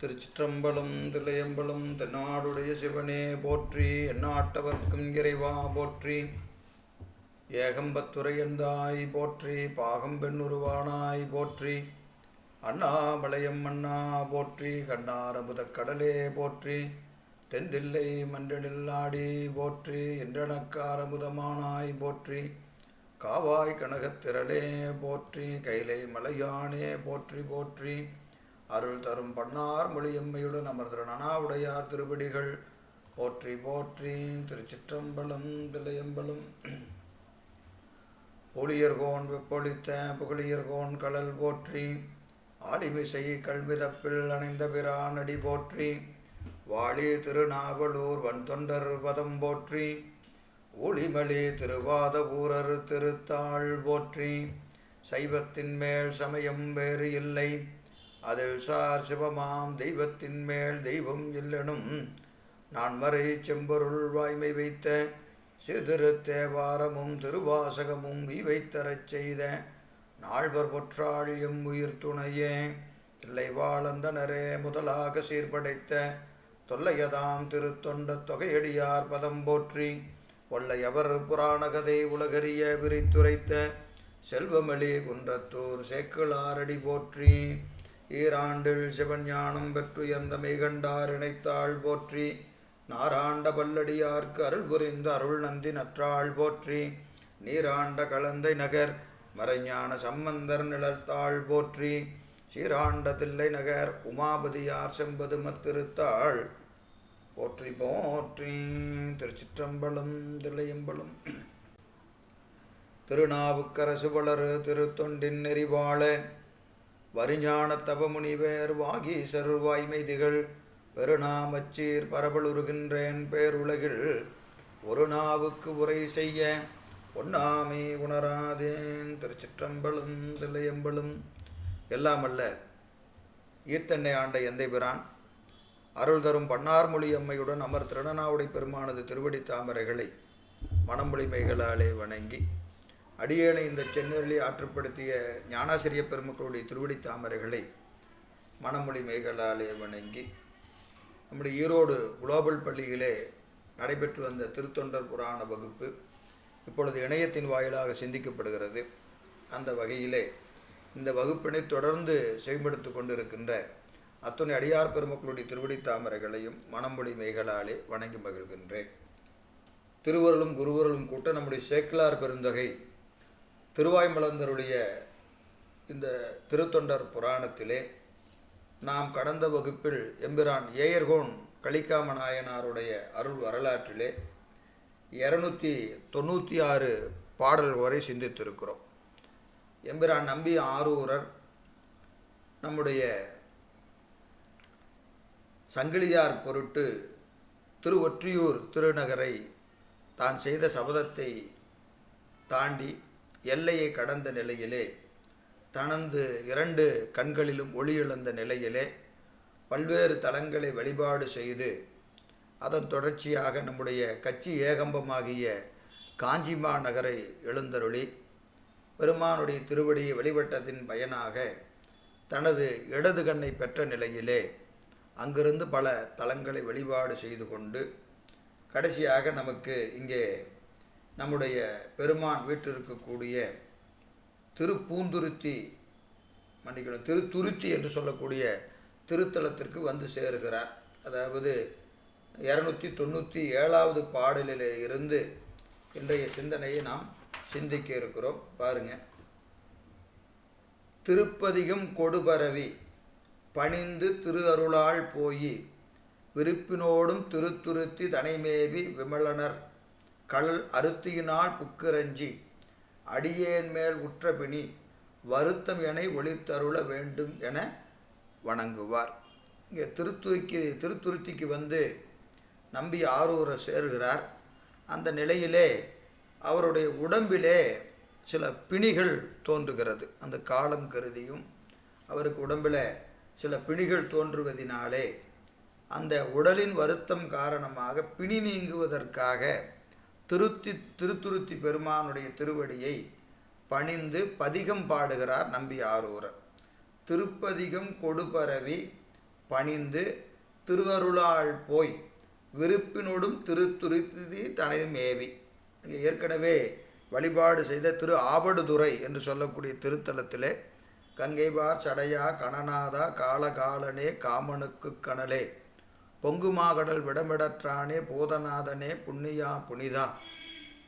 திருச்சிற்றம்பலம் தில்லையம்பலம் தென்னாடுடைய சிவனே போற்றி, எந்நாட்டவர்க்கும் இறைவா போற்றி. ஏகம்பத்துரையந்தாய் போற்றி, பாகம் பெண்ணுருவானாய் போற்றி. அண்ணாமலையம் மன்னா போற்றி, கண்ணாரமுதக் கடலே போற்றி. தென்தில்லை மன்றனில் ஆடி போற்றி, என்றனக்காரமுதமானாய் போற்றி. காவாய் கனகத்திரளே போற்றி, கைலை மலையானே போற்றி போற்றி. அருள் தரும் பண்ணார் மொழியம்மையுடன் அமர்ந்த நனாவுடையார் திருவடிகள் போற்றி போற்றி. திருச்சிற்றம்பலம் தில்லையம்பலம். ஒளியர்கோன் வெப்பொழித்த புகழியர்கோன் கடல் போற்றி. ஆலிமிசை கல்விதப்பில் அணைந்த பிரானடி போற்றி. வாழி திருநாவலூர் வன்தொண்டர் பதம் போற்றி. ஒளிமலி திருவாத ஊரர் திருத்தாள் போற்றி. சைவத்தின் மேல் சமயம் வேறு இல்லை, அதில் சார் சிவமாம் தெய்வத்தின் மேல் தெய்வம் இல்லெனும் நான்மறை செம்பொருள் வாய்மை வைத்த சிதிரு தேவாரமும் திருவாசகமும் வைத்தரச் செய்த நால்வர் பொற்றாள் எம் உயிர் துணையே. தில்லை வாழந்தனரே முதலாக சீர்படைத்த தொல்லையதாம் திருத்தொண்ட தொகையடியார் பதம் போற்றி. ஒல்லையவர் புராணகதை உலகறிய விரித்துரைத்த செல்வமளி குன்றத்தூர் சேக்கிழாரடி போற்றி. ஈராண்டில் சிவஞானம் பெற்று எந்த மெய்கண்டார் இணைத்தாள் போற்றி. நாராண்ட பல்லடியார்க்கு அருள் புரிந்த அருள் நந்தி நற்றாள் போற்றி. நீராண்ட கலந்தை நகர் மறைஞான சம்பந்தர் நிழற்தாள் போற்றி. சீராண்ட தில்லை நகர் உமாபதியார் செம்பது மத்திருத்தாள் போற்றி போற்றி. திருச்சிற்றம்பலம் தில்லையம்பலம். திருநாவுக்கரசு வளரு திருத்தொண்டின் நெறிவாழ வரிஞான தவமுனிவேர் வாகீசர் வாய்மை திகழ் பெருநாமச்சீர் பரபலுருகின்றேன் பேருலகில் ஒரு நாவுக்கு உரை செய்ய ஒண்ணாமை உணராதேன். திருச்சிற்றம்பலம் தில்லையம்பலம். எல்லாமல்ல ஈத்தன்னை ஆண்ட எந்தை பிரான் அருள் தரும் பன்னார்மொழி அம்மையுடன் அமர் திருநனாவுடை பெருமானது திருவடி தாமரைகளை மணமொழி மைகளாலே வணங்கி அடியேனை இந்த சென்னரிலே ஆற்றுப்படுத்திய ஞானாசிரிய பெருமக்களுடைய திருவடி தாமரைகளை மணமொழி மைகளாலே வணங்கி நம்முடைய ஈரோடு குளோபல் பள்ளியிலே நடைபெற்று வந்த திருத்தொண்டர் புராண வகுப்பு இப்பொழுது இணையத்தின் வாயிலாக சிந்திக்கப்படுகிறது. அந்த வகையிலே இந்த வகுப்பினை தொடர்ந்து செயல்படுத்தி கொண்டிருக்கின்ற அத்துணை அடியார் பெருமக்களுடைய திருவடி தாமரைகளையும் மணமொழி மைகளாலே வணங்கி மகிழ்கின்றேன். திருவருளும் குருவருளும் கூட்ட நம்முடைய சேக்கிழார் பெருந்தகை திருவாய்மலர்ந்தருடைய இந்த திருத்தொண்டர் புராணத்திலே நாம் கடந்த வகுப்பில் எம்பிரான் ஏயர்கோன் கலிக்காம நாயனாருடைய அருள் வரலாற்றிலே 296 பாடல் வரை சிந்தித்திருக்கிறோம். எம்பிரான் நம்பி ஆரூரர் நம்முடைய சங்கிலியார் பொருட்டு திருவொற்றியூர் திருநகரை தான் செய்த சபதத்தை தாண்டி எல்லையை கடந்த நிலையிலே தனது 2 கண்களிலும் ஒளி இழந்த நிலையிலே பல்வேறு தலங்களை வழிபாடு செய்து அதன் தொடர்ச்சியாக நம்முடைய கச்சி ஏகம்பமாகிய காஞ்சிமா நகரை எழுந்தருளி பெருமானுடைய திருவடியை வழிபட்டதின் பயனாக தனது இடது கண்ணை பெற்ற நிலையிலே அங்கிருந்து பல தலங்களை வழிபாடு செய்து கொண்டு கடைசியாக நமக்கு இங்கே நம்முடைய பெருமான் வீட்டிற்கக்கூடிய திருப்பூந்துருத்தி திருத்துருத்தி என்று சொல்லக்கூடிய திருத்தலத்திற்கு வந்து சேருகிறார். அதாவது 297வது பாடலிலே இருந்து இன்றைய சிந்தனையை நாம் சிந்திக்க இருக்கிறோம். பாருங்க. திருப்பதிகம் கொடுபரவி பணிந்து திரு அருளால் போயி விருப்பினோடும் திருத்துருத்தி தனைமேவி விமலனர் கடல் அருத்தியினால் புக்கிரஞ்சி அடியேன் மேல் உற்றபிணி வருத்தம் என ஒளித்தருள வேண்டும் என வணங்குவார். இங்கே திருத்துருத்திக்கு வந்து நம்பி ஆரூரர் சேர்கிறார். அந்த நிலையிலே அவருடைய உடம்பிலே சில பிணிகள் தோன்றுகிறது. அந்த காலம் கருதியும் அவருக்கு உடம்பில் சில பிணிகள் தோன்றுவதினாலே அந்த உடலின் வருத்தம் காரணமாக பிணி நீங்குவதற்காக திருத்துருத்தி பெருமானுடைய திருவடியை பணிந்து பதிகம் பாடுகிறார் நம்பி ஆரூரர். திருப்பதிகம் கொடுபரவி பணிந்து திருவருளால் போய் விருப்பினோடும் திருத்துருத்தி தனைமேவி. இங்கே ஏற்கனவே வழிபாடு செய்த திரு ஆவடுதுறை என்று சொல்லக்கூடிய திருத்தலத்திலே கங்கைபார் சடையா கணநாதா காலகாலனே காமனுக்கு கனலே பொங்குமாகடல் விடமிடற்றானே போதநாதனே புண்ணியா புனிதா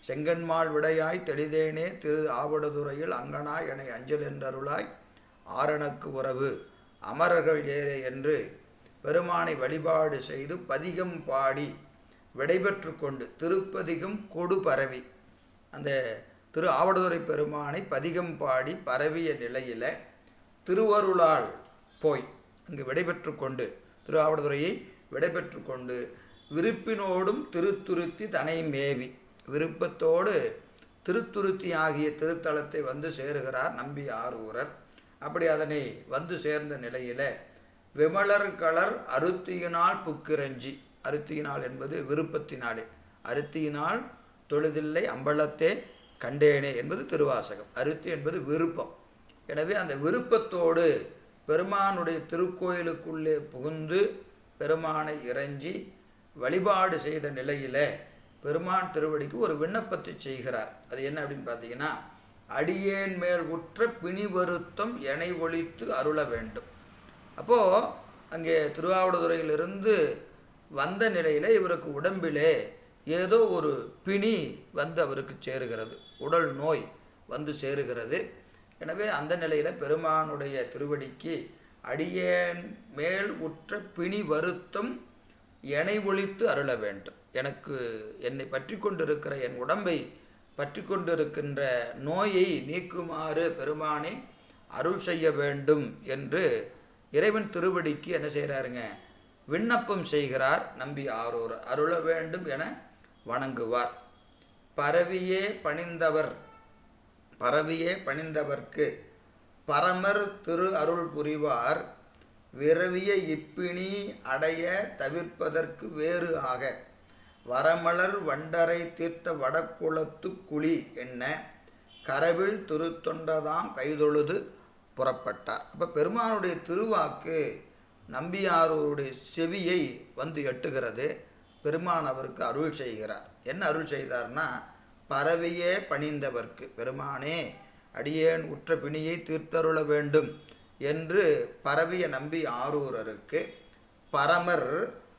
செங்கன்மாள் விடையாய் தெளிதேனே திரு ஆவடுதுறையில் அங்கனாய் என அஞ்சல் என்றருளாய் ஆரணக்கு உறவு அமரர்கள் ஏறே என்று பெருமானை வழிபாடு செய்து பதிகம் பாடி விடைபெற்று கொண்டு திருப்பதிகம் கொடு பரவி அந்த திரு ஆவடுதுறை பெருமானை பதிகம் பாடி பரவிய நிலையில் திருவருளால் போய் அங்கு விடைபெற்று கொண்டு திரு ஆவடுதுறையை விடைபெற்று கொண்டு விருப்பினோடும் திருத்துருத்தி தனை மேவி விருப்பத்தோடு திருத்துருத்தி ஆகிய திருத்தலத்தை வந்து சேருகிறார் நம்பி ஆரூரர். அப்படி அதனை வந்து சேர்ந்த நிலையில் விமலர் கலர் அருத்தியினால் புக்கிரஞ்சி, அருத்தியினால் என்பது விருப்பத்தினாலே, அருத்தியினால் தொழுதில்லை அம்பலத்தே கண்டேனே என்பது திருவாசகம். அருத்தி என்பது விருப்பம். எனவே அந்த விருப்பத்தோடு பெருமானுடைய திருக்கோயிலுக்குள்ளே புகுந்து பெருமானை இறைஞ்சி வழிபாடு செய்த நிலையில் பெருமான் திருவடிக்கு ஒரு விண்ணப்பத்தை செய்கிறார். அது என்ன அப்படின்னு பார்த்தீங்கன்னா, அடியேன் மேல் உற்ற பிணி வருத்தம் எனை ஒழித்து அருள வேண்டும். அப்போது அங்கே திருவாவடுதுறையிலிருந்து வந்த நிலையில் இவருக்கு உடம்பிலே ஏதோ ஒரு பிணி வந்து அவருக்கு சேருகிறது, உடல் நோய் வந்து சேருகிறது. எனவே அந்த நிலையில் பெருமானுடைய திருவடிக்கு அடியேன் மேல் உற்ற பிணி வருத்தம் எனை ஒழித்து அருள வேண்டும், எனக்கு என்னை பற்றி கொண்டிருக்கிற என் உடம்பை பற்றி கொண்டிருக்கின்ற நோயை நீக்குமாறு பெருமானை அருள் செய்ய வேண்டும் என்று இறைவன் திருவடிக்கு என்ன செய்கிறாருங்க, விண்ணப்பம் செய்கிறார் நம்பி ஆரூரர். அருள வேண்டும் என வணங்குவார். பரவியே பணிந்தவர்க்கு பரமர் திரு அருள் புரிவார். விரவிய இப்பிணி அடைய தவிர்ப்பதற்கு வேறு ஆக வரமலர் வண்டரை தீர்த்த வடக்குளத்து குழி என்ன கரவில் திருத்தொண்டதாம் கைதொழுது புறப்பட்டார். அப்போ பெருமானுடைய திருவாக்கு நம்பியாரூருடைய செவியை வந்து எட்டுகிறது. பெருமான் அவருக்கு அருள் செய்கிறார். என்ன அருள் செய்தார்னா, பரவியே பணிந்தவர்க்கு, பெருமானே அடியேன் உற்ற பிணியை தீர்த்தருள வேண்டும் என்று பரவிய நம்பி ஆரூரருக்கு பரமர்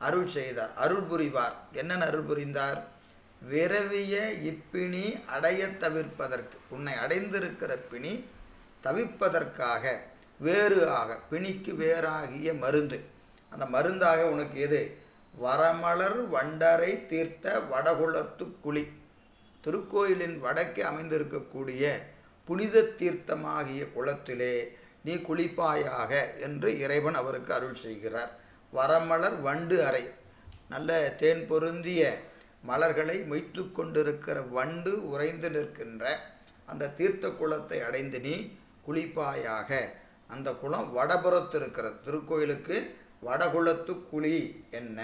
அருள் செய்தார், அருள் புரிவார். என்னென்ன அருள் புரிந்தார்? விரவிய இப்பிணி அடைய தவிர்ப்பதற்கு, உன்னை அடைந்திருக்கிற பிணி தவிர்ப்பதற்காக வேறு ஆக, பிணிக்கு வேறாகிய மருந்து, அந்த மருந்தாக உனக்கு எது? வரமலர் வண்டரை தீர்த்த வடகுளத்து குழி, திருக்கோயிலின் வடக்கே அமைந்திருக்கக்கூடிய புனித தீர்த்தமாகிய குளத்திலே நீ குளிப்பாயாக என்று இறைவன் அவருக்கு அருள் செய்கிறார். வரமலர் வண்டு அறை, நல்ல தேன் பொருந்திய மலர்களை மொய்த்து கொண்டிருக்கிற வண்டு உறைந்து நிற்கின்ற அந்த தீர்த்த குளத்தை அடைந்து நீ குளிப்பாயாக. அந்த குளம் வடபுறத்து இருக்கிற திருக்கோயிலுக்கு வடகுளத்து குழி என்ன.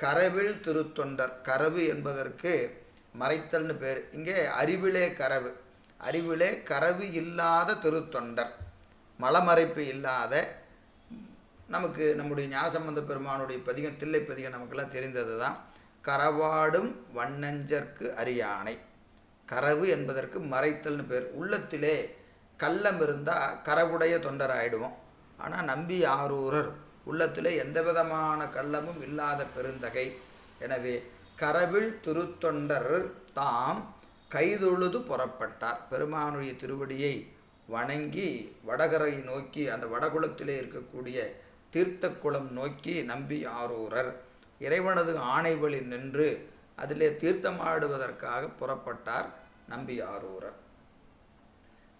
கரவில் திருத்தொண்டர், கரவு என்பதற்கு மறைத்தல்னு பேர். இங்கே அறிவிலே கரவு, அறிவிலே கரவு இல்லாத திருத்தொண்டர், மலமறைப்பு இல்லாத, நமக்கு நம்முடைய ஞானசம்பந்த பெருமானுடைய பதிகம், தில்லை பதிகம் நமக்கெல்லாம் தெரிந்தது தான். கரவாடும் வண்ணஞ்சற்கு அரியானை, கரவு என்பதற்கு மறைத்தல்னு பேர். உள்ளத்திலே கள்ளம் இருந்தால் கரவுடைய தொண்டராயிடுவோம். ஆனால் நம்பி ஆரூரர் உள்ளத்தில் எந்த விதமான கள்ளமும் இல்லாத பெருந்தகை. எனவே கரவில் திருத்தொண்டர் தாம் கைதொழுது புறப்பட்டார். பெருமானுடைய திருவடியை வணங்கி வடகரை நோக்கி, அந்த வடகுளத்திலே இருக்கக்கூடிய தீர்த்த குளம் நோக்கி நம்பி ஆரூரர் இறைவனது ஆணை வழி நின்று அதிலே தீர்த்தமாடுவதற்காக புறப்பட்டார் நம்பி ஆரூரர்.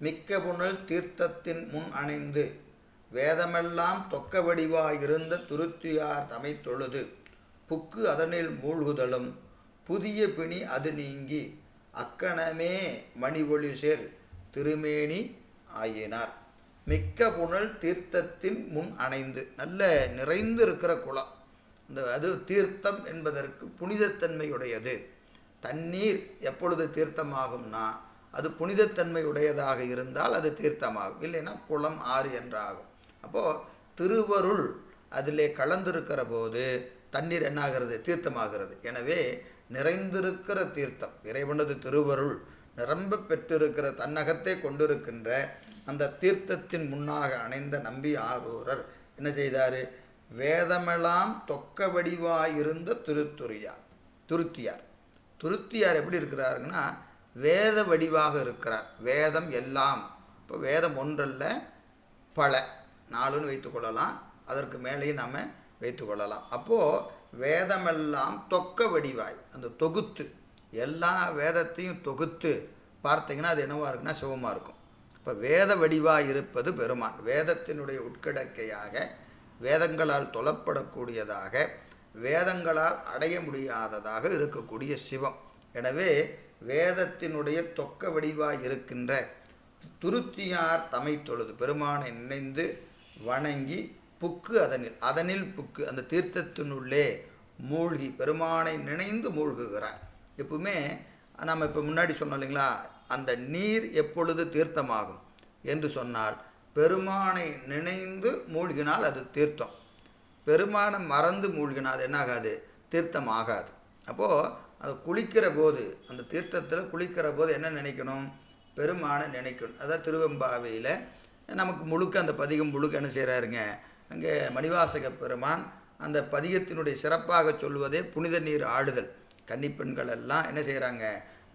மிக்க புனல் தீர்த்தத்தின் முன் அணைந்து வேதமெல்லாம் தொக்க வடிவாயிருந்த துருத்தியார் தமை தொழுது புக்கு அதனில் மூழ்குதலும் புதிய பிணி அது நீங்கி அக்கணமே மணி ஒளி சேர் திருமேனி ஆயினார். மிக்க புனல் தீர்த்தத்தின் முன் அணைந்து, நல்ல நிறைந்து இருக்கிற குளம். அது தீர்த்தம் என்பதற்கு புனிதத்தன்மையுடையது. தண்ணீர் எப்பொழுது தீர்த்தமாகும்னா அது புனிதத்தன்மை உடையதாக இருந்தால் அது தீர்த்தமாகும், இல்லைன்னா குளம் ஆறு என்றாகும். அப்போது திருவருள் அதிலே கலந்திருக்கிற போது தண்ணீர் என்னாகிறது? தீர்த்தமாகிறது. எனவே நிறைந்திருக்கிற தீர்த்தம், இறைவனது திருவருள் நிரம்ப பெற்றிருக்கிற தன்னகத்தை கொண்டிருக்கின்ற அந்த தீர்த்தத்தின் முன்னாக அணைந்த நம்பி ஆரூரர் என்ன செய்தார்? வேதமெல்லாம் தொக்க வடிவாயிருந்த துருத்தியார். துருத்தியார் எப்படி இருக்கிறாருங்கன்னா வேத வடிவாக இருக்கிறார். வேதம் எல்லாம், இப்போ வேதம் ஒன்றல்ல பல, 4ன்னு வைத்துக்கொள்ளலாம், அதற்கு மேலேயும் நாம் வைத்துக்கொள்ளலாம். அப்போது வேதமெல்லாம் தொக்க வடிவாய், அந்த தொகுத்து எல்லா வேதத்தையும் தொகுத்து பார்த்தீங்கன்னா அது என்னவாக இருக்குன்னா சிவமாக இருக்கும். இப்போ வேத வடிவாக இருப்பது பெருமான். வேதத்தினுடைய உட்கிடக்கையாக, வேதங்களால் தொழப்படக்கூடியதாக, வேதங்களால் அடைய முடியாததாக இருக்கக்கூடிய சிவம். எனவே வேதத்தினுடைய தொக்க வடிவாய் இருக்கின்ற துருத்தியார் தமை தொழுது பெருமானை நினைந்து வணங்கி புக்கு அதனில் புக்கு, அந்த தீர்த்தத்தினுள்ளே மூழ்கி பெருமானை நினைந்து மூழ்குகிறார். எப்பவுமே நம்ம இப்போ முன்னாடி சொன்னோம் இல்லைங்களா, அந்த நீர் எப்பொழுது தீர்த்தமாகும் என்று சொன்னால் பெருமானை நினைந்து மூழ்கினால் அது தீர்த்தம். பெருமானை மறந்து மூழ்கினால் அது என்னாகாது? தீர்த்தம் ஆகாது. அப்போது அது குளிக்கிற போது, அந்த தீர்த்தத்தில் குளிக்கிற போது என்ன நினைக்கணும்? பெருமானை நினைக்கணும். அதான் திருவெம்பாவையில் நமக்கு முழுக்க அந்த பதிகம் முழுக்க என்ன செய்கிறாருங்க, அங்கே மணிவாசக பெருமான் அந்த பதிகத்தினுடைய சிறப்பாக சொல்வதே புனித நீர் ஆடுதல். கன்னிப்பெண்கள் எல்லாம் என்ன செய்கிறாங்க?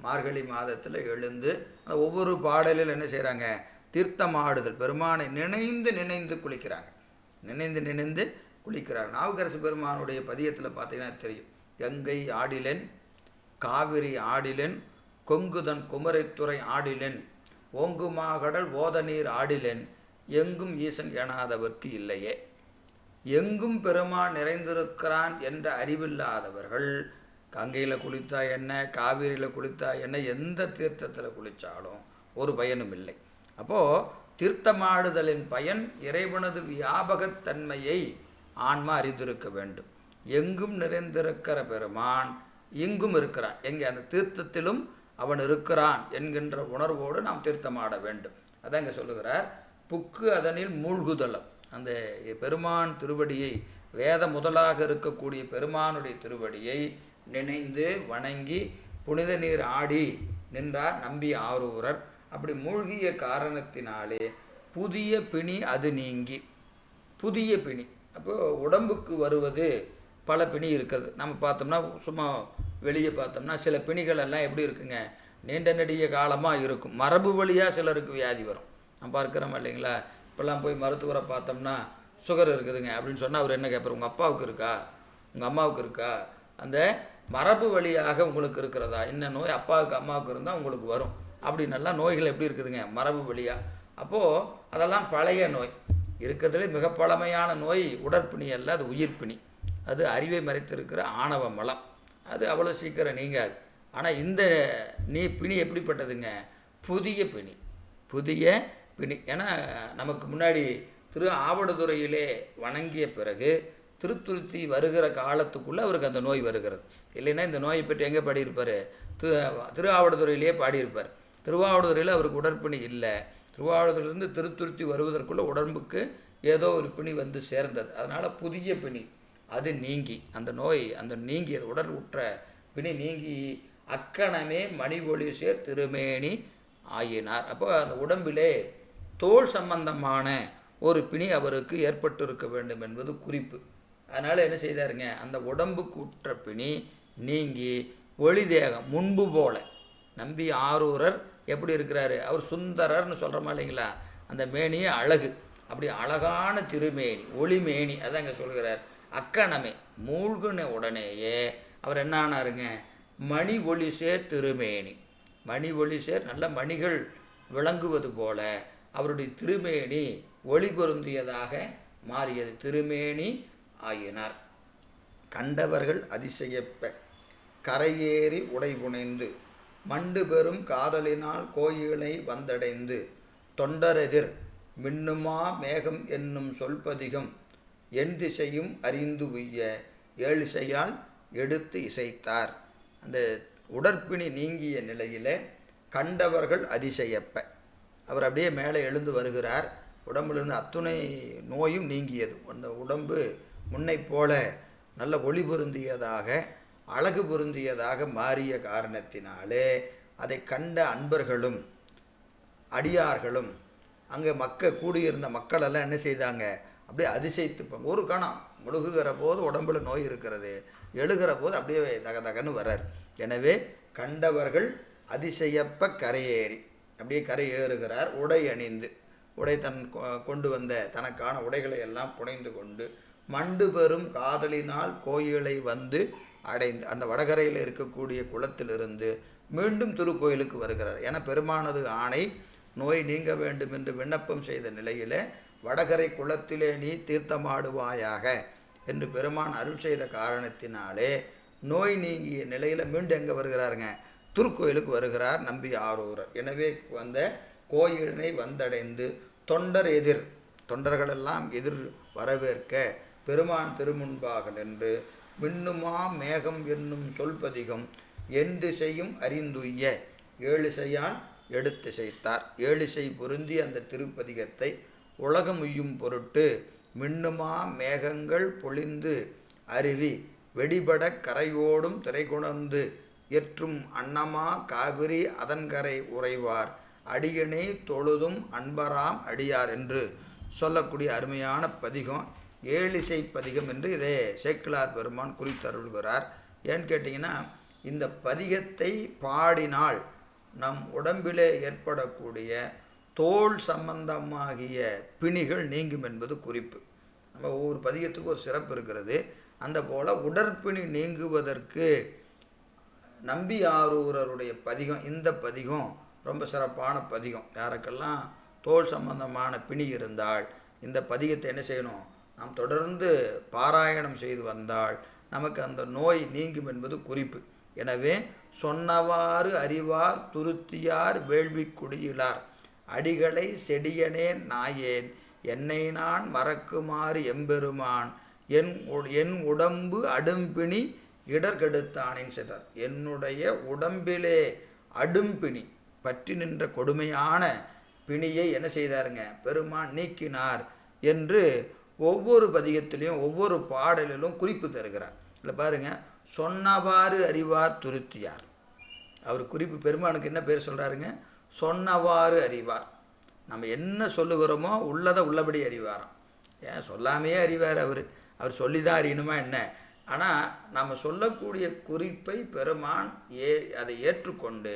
மார்கழி மாதத்தில் எழுந்து அந்த ஒவ்வொரு பாடலில் என்ன செய்கிறாங்க? தீர்த்தம் ஆடுதல், பெருமானை நினைந்து குளிக்கிறாங்க. நினைந்து குளிக்கிறார். நாவுக்கரசு பெருமானுடைய பதிகத்தில் பார்த்தீங்கன்னா தெரியும், கங்கை ஆடிலென், காவிரி ஆடிலென், கொங்குதன் குமரைத்துறை ஆடிலென், ஓங்குமாகடல் ஓத நீர் ஆடிலென், எங்கும் ஈசன் எனாதவர்க்கு இல்லையே. எங்கும் பெருமான் நிறைந்திருக்கிறான் என்ற அறிவில்லாதவர்கள் கங்கையில் குளித்தா என்ன, காவிரியில் குளித்தா என்ன, எந்த தீர்த்தத்தில் குளித்தாலும் ஒரு பயனும் இல்லை. அப்போது தீர்த்தமாடுதலின் பயன் இறைவனது வியாபகத்தன்மையை ஆன்மா அறிந்திருக்க வேண்டும். எங்கும் நிறைந்திருக்கிற பெருமான் இங்கும் இருக்கிறான், எங்கே? அந்த தீர்த்தத்திலும் அவன் இருக்கிறான் என்கின்ற உணர்வோடு நாம் தீர்த்தமாட வேண்டும். அதான் இங்கே சொல்லுகிறார், புக்கு அதனில் மூழ்குதலம். அந்த பெருமான் திருவடியை, வேத முதலாக இருக்கக்கூடிய பெருமானுடைய திருவடியை நினைந்து வணங்கி புனித நீர் ஆடி நின்றார் நம்பி ஆரூரர். அப்படி மூழ்கிய காரணத்தினாலே புதிய பிணி அது நீங்கி, புதிய பிணி. அப்போது உடம்புக்கு வருவது பல பிணி இருக்கிறது. நம்ம பார்த்தோம்னா சும்மா வெளியே பார்த்தோம்னா சில பிணிகள் எல்லாம் எப்படி இருக்குங்க, நீண்ட நெடிய காலமாக இருக்கும். மரபு வழியாக சிலருக்கு வியாதி வரும். நம்ம பார்க்குறோம் இல்லைங்களா? இப்போல்லாம் போய் மருத்துவரை பார்த்தோம்னா சுகர் இருக்குதுங்க அப்படின்னு சொன்னால் அவர் என்ன கேட்பார்? உங்கள் அப்பாவுக்கு இருக்கா, உங்கள் அம்மாவுக்கு இருக்கா? அந்த மரபு வழியாக உங்களுக்கு இருக்கிறதா? இந்த நோய் அப்பாவுக்கு அம்மாவுக்கு இருந்தால் உங்களுக்கு வரும் அப்படின்னெல்லாம் நோய்கள் எப்படி இருக்குதுங்க? மரபு வழியாக. அப்போது அதெல்லாம் பழைய நோய். இருக்கிறதுலே மிக பழமையான நோய் உடற்பிணி அல்ல, அது உயிர்ப்பிணி. அது அறிவை மறைத்திருக்கிற ஆணவ மலம். அது அவ்வளோ சீக்கிரம் நீங்காது. ஆனால் இந்த பிணி எப்படிப்பட்டதுங்க? புதிய பிணி, புதிய பிணி. ஏன்னா நமக்கு முன்னாடி திரு ஆவடுதுறையிலே வணங்கிய பிறகு திருத்துருத்தி வருகிற காலத்துக்குள்ளே அவருக்கு அந்த நோய் வருகிறது. இல்லைன்னா இந்த நோயை பற்றி எங்கே பாடியிருப்பார்? திரு ஆவடுதுறையிலேயே பாடியிருப்பார். திருவாவடுதுறையில் அவருக்கு உடற்பிணி இல்லை. திருவாவடுதுறையிலிருந்து திருத்துருத்தி வருவதற்குள்ளே உடம்புக்கு ஏதோ ஒரு பிணி வந்து சேர்ந்தது. அதனால் புதிய பிணி அது நீங்கி, அந்த நோய் அந்த நீங்கியது, உடல் உற்ற பிணி நீங்கி அக்கணமே மணி ஒளி சேர் திருமேனி ஆயினார். அப்போ அந்த உடம்பிலே தோல் சம்பந்தமான ஒரு பிணி அவருக்கு ஏற்பட்டு இருக்க வேண்டும் என்பது குறிப்பு. அதனால் என்ன செய்தாருங்க, அந்த உடம்புக்கு உற்ற பிணி நீங்கி ஒளி தேகம் முன்பு போல. நம்பி ஆரூரர் எப்படி இருக்கிறாரு? அவர் சுந்தரர்னு சொல்கிறோமா இல்லைங்களா? அந்த மேனியே அழகு, அப்படி அழகான திருமேனி, ஒளிமேனி. அதான் இங்கே சொல்கிறார். அக்கணமே மூழ்கின உடனேயே அவர் என்ன ஆனாருங்க? மணி ஒளி சேர் திருமேனி. மணி ஒளி சேர், நல்ல மணிகள் விளங்குவது போல அவருடைய திருமேனி ஒளி பொருந்தியதாக மாறியது. திருமேனி ஆயினார். கண்டவர்கள் அதிசயப்ப கரையேறி உடை புனைந்து மண்டு பெறும் காதலினால் கோயிலை வந்தடைந்து தொண்டரெதிர் மின்னுமா மேகம் என்னும் சொல்பதிகம் என் திசையும் அறிந்து உய்ய ஏழிசையால் எடுத்து இசைத்தார். அந்த உடற்பிணி நீங்கிய நிலையில் கண்டவர்கள் அதிசயப்ப அவர் அப்படியே மேலே எழுந்து வருகிறார். உடம்பிலிருந்து அத்துணை நோயும் நீங்கியது. அந்த உடம்பு முன்னை போல நல்ல ஒளி பொருந்தியதாக அழகு பொருந்தியதாக மாறிய காரணத்தினாலே அதை கண்ட அன்பர்களும் அடியார்களும் அங்கே கூடியிருந்த மக்களெல்லாம் என்ன செய்தாங்க, அப்படியே அதிசயித்துப்பாங்க. ஒரு கணம் முழுகுகிற போது உடம்புல நோய் இருக்கிறது, எழுகிற போது அப்படியே தகன்னு வர்றார். எனவே கண்டவர்கள் அதிசயப்ப கரையேறி அப்படியே கரை ஏறுகிறார். உடை அணிந்து கொண்டு வந்த தனக்கான உடைகளை எல்லாம் புனைந்து கொண்டு மண்டு பெறும் காதலினால் கோயிலை வந்து அடைந்து அந்த வடகரையில் இருக்கக்கூடிய குளத்திலிருந்து மீண்டும் திருக்கோயிலுக்கு வருகிறார். என பெருமானது ஆணை நோய் நீங்க வேண்டும் என்று விண்ணப்பம் செய்த நிலையில் வடகரை குளத்திலே நீ தீர்த்தமாடுவாயாக என்று பெருமான் அருள் செய்த காரணத்தினாலே நோய் நீங்கிய நிலையில் மீண்டும் எங்கே வருகிறாருங்க, திருக்கோயிலுக்கு வருகிறார் நம்பி ஆரூரர். எனவே வந்த கோயிலினை வந்தடைந்து தொண்டர்களெல்லாம் எதிர் வரவேற்க பெருமான் திருமுன்பாக நின்று மின்னுமா மேகம் என்னும் சொல்பதிகம் என் திசையும் அறிந்துய்ய ஏழிசையால் எடுத்திசைத்தார். ஏழிசை பொருந்தி அந்த திருப்பதிகத்தை உலகம் உய்யும் பொருட்டு மின்னுமா மேகங்கள் பொழிந்து அருவி வெடிபட கரையோடும் திரைகுணர்ந்து எற்றும் அன்னமா காவிரி அதன்கரை உறைவார் அடியனே தொழுதும் அன்பராம் அடியார் என்று சொல்லக்கூடிய அருமையான பதிகம் ஏழிசை பதிகம் என்று இதை சேக்கிழார் பெருமான் குறித்தருள்கிறார். ஏன்னு கேட்டிங்கன்னா, இந்த பதிகத்தை பாடினால் நம் உடம்பிலே ஏற்படக்கூடிய தோல் சம்பந்தமாகிய பிணிகள் நீங்கும் என்பது குறிப்பு. நம்ம ஒவ்வொரு பதிகத்துக்கு ஒரு சிறப்பு இருக்கிறது. அந்த போல் உடற்பிணி நீங்குவதற்கு நம்பி ஆரூரருடைய பதிகம், இந்த பதிகம் ரொம்ப சிறப்பான பதிகம். யாருக்கெல்லாம் தோல் சம்பந்தமான பிணி இருந்தால் இந்த பதிகத்தை என்ன செய்யணும், நாம் தொடர்ந்து பாராயணம் செய்து வந்தால் நமக்கு அந்த நோய் நீங்கும் என்பது குறிப்பு. எனவே சொன்னவாறு அறிவார் துருத்தியார் வேள்வி குடியிலார் அடிகளை செடியனேன் நாயேன் என்னை நான் மறக்குமாறு எம்பெருமான் என் உடம்பு அடும்பிணி இடர்கெடுத்தானேன் சென்றார். என்னுடைய உடம்பிலே அடும்பிணி பற்றி நின்ற கொடுமையான பிணியை என்ன செய்தாருங்க, பெருமான் நீக்கினார் என்று ஒவ்வொரு பதிகத்திலையும் ஒவ்வொரு பாடலிலும் குறிப்பு தருகிறார். இல்லை பாருங்க, சொன்னவாறு அறிவார் துருத்தியார். அவர் குறிப்பு பெருமானுக்கு என்ன பேர் சொல்கிறாருங்க, சொன்னவாறு அறிவார். நம்ம என்ன சொல்லுகிறோமோ உள்ளதை உள்ளபடி அறிவாராம். ஏன் சொல்லாமையே அறிவார் அவர் சொல்லி தான் அறியணுமா என்ன? ஆனால் நம்ம சொல்லக்கூடிய குறிப்பை பெருமான் அதை ஏற்றுக்கொண்டு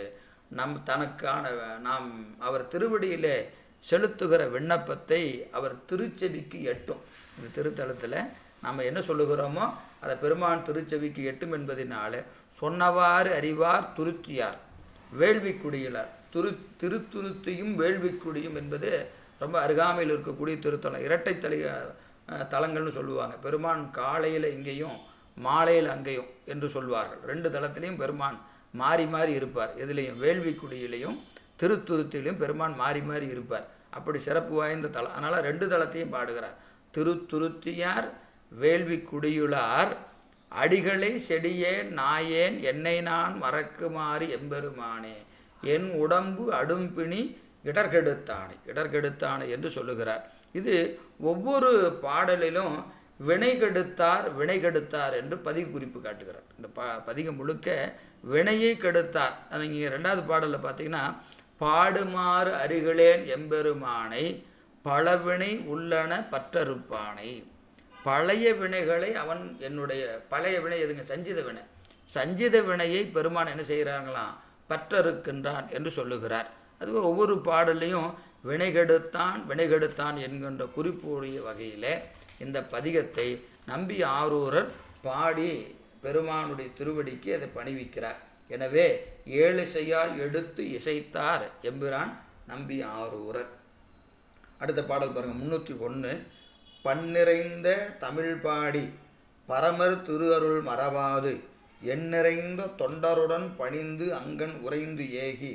நாம் அவர் திருவடியிலே செலுத்துகிற விண்ணப்பத்தை அவர் திருச்செவிக்கு எட்டும். இந்த திருத்தலத்தில் நம்ம என்ன சொல்லுகிறோமோ அதை பெருமான் திருச்செவிக்கு எட்டும் என்பதனால சொன்னவாறு அறிவார் துருத்தியார் வேள்வி குடியிலார். திருத்துருத்தியும் வேள்விக்குடியும் என்பது ரொம்ப அருகாமையில் இருக்கக்கூடிய திருத்தலம். இரட்டை தலங்கள்னு சொல்லுவாங்க. பெருமான் காலையில் இங்கேயும் மாலையில் அங்கேயும் என்று சொல்வார்கள். ரெண்டு தலத்திலையும் பெருமான் மாறி மாறி இருப்பார். எதுலேயும் வேள்விக்குடியிலையும் திருத்துருத்திலையும் பெருமான் மாறி மாறி இருப்பார். அப்படி சிறப்பு வாய்ந்த தலம். அதனால் ரெண்டு தலத்தையும் பாடுகிறார். திருத்துருத்தியார் வேள்வி குடியுளார் அடிகளை செடியேன் நாயேன் என்னை நான் மறக்குமாறு எம்பெருமானே என் உடம்பு அடும்பிணி இடர்கெடுத்தானே என்று சொல்லுகிறார். இது ஒவ்வொரு பாடலிலும் வினை கெடுத்தார் என்று பதிக குறிப்பு காட்டுகிறார். இந்த பதிகம் முழுக்க வினையை கெடுத்தார். நீங்கள் ரெண்டாவது பாடலில் பார்த்தீங்கன்னா, பாடுமாறு அருகிலேன் எம்பெருமானை பலவினை உள்ளன பற்றறுப்பானை. பழைய வினைகளை அவன் என்னுடைய பழைய வினை எதுங்க, சஞ்சித வினையை பெருமான் என்ன செய்கிறாங்களாம், பற்றறுக்கின்றான் என்று சொல்லுகிறார். அதுவே ஒவ்வொரு பாடலையும் வினை கெடுத்தான் என்கின்ற குறிப்புடைய வகையில் இந்த பதிகத்தை நம்பி ஆரூரர் பாடி பெருமானுடைய திருவடிக்கு அதை பணிவிக்கிறார். எனவே ஏழிசையால் எடுத்து இசைத்தார் எம்பிரான் நம்பி ஆரூரர். அடுத்த பாடல் பாருங்கள், 301. பன்னிறைந்த தமிழ் பாடி பரமர் திருஅருள் மறவாது எண்ணிறைந்த தொண்டருடன் பணிந்து அங்கன் உறைந்து ஏகி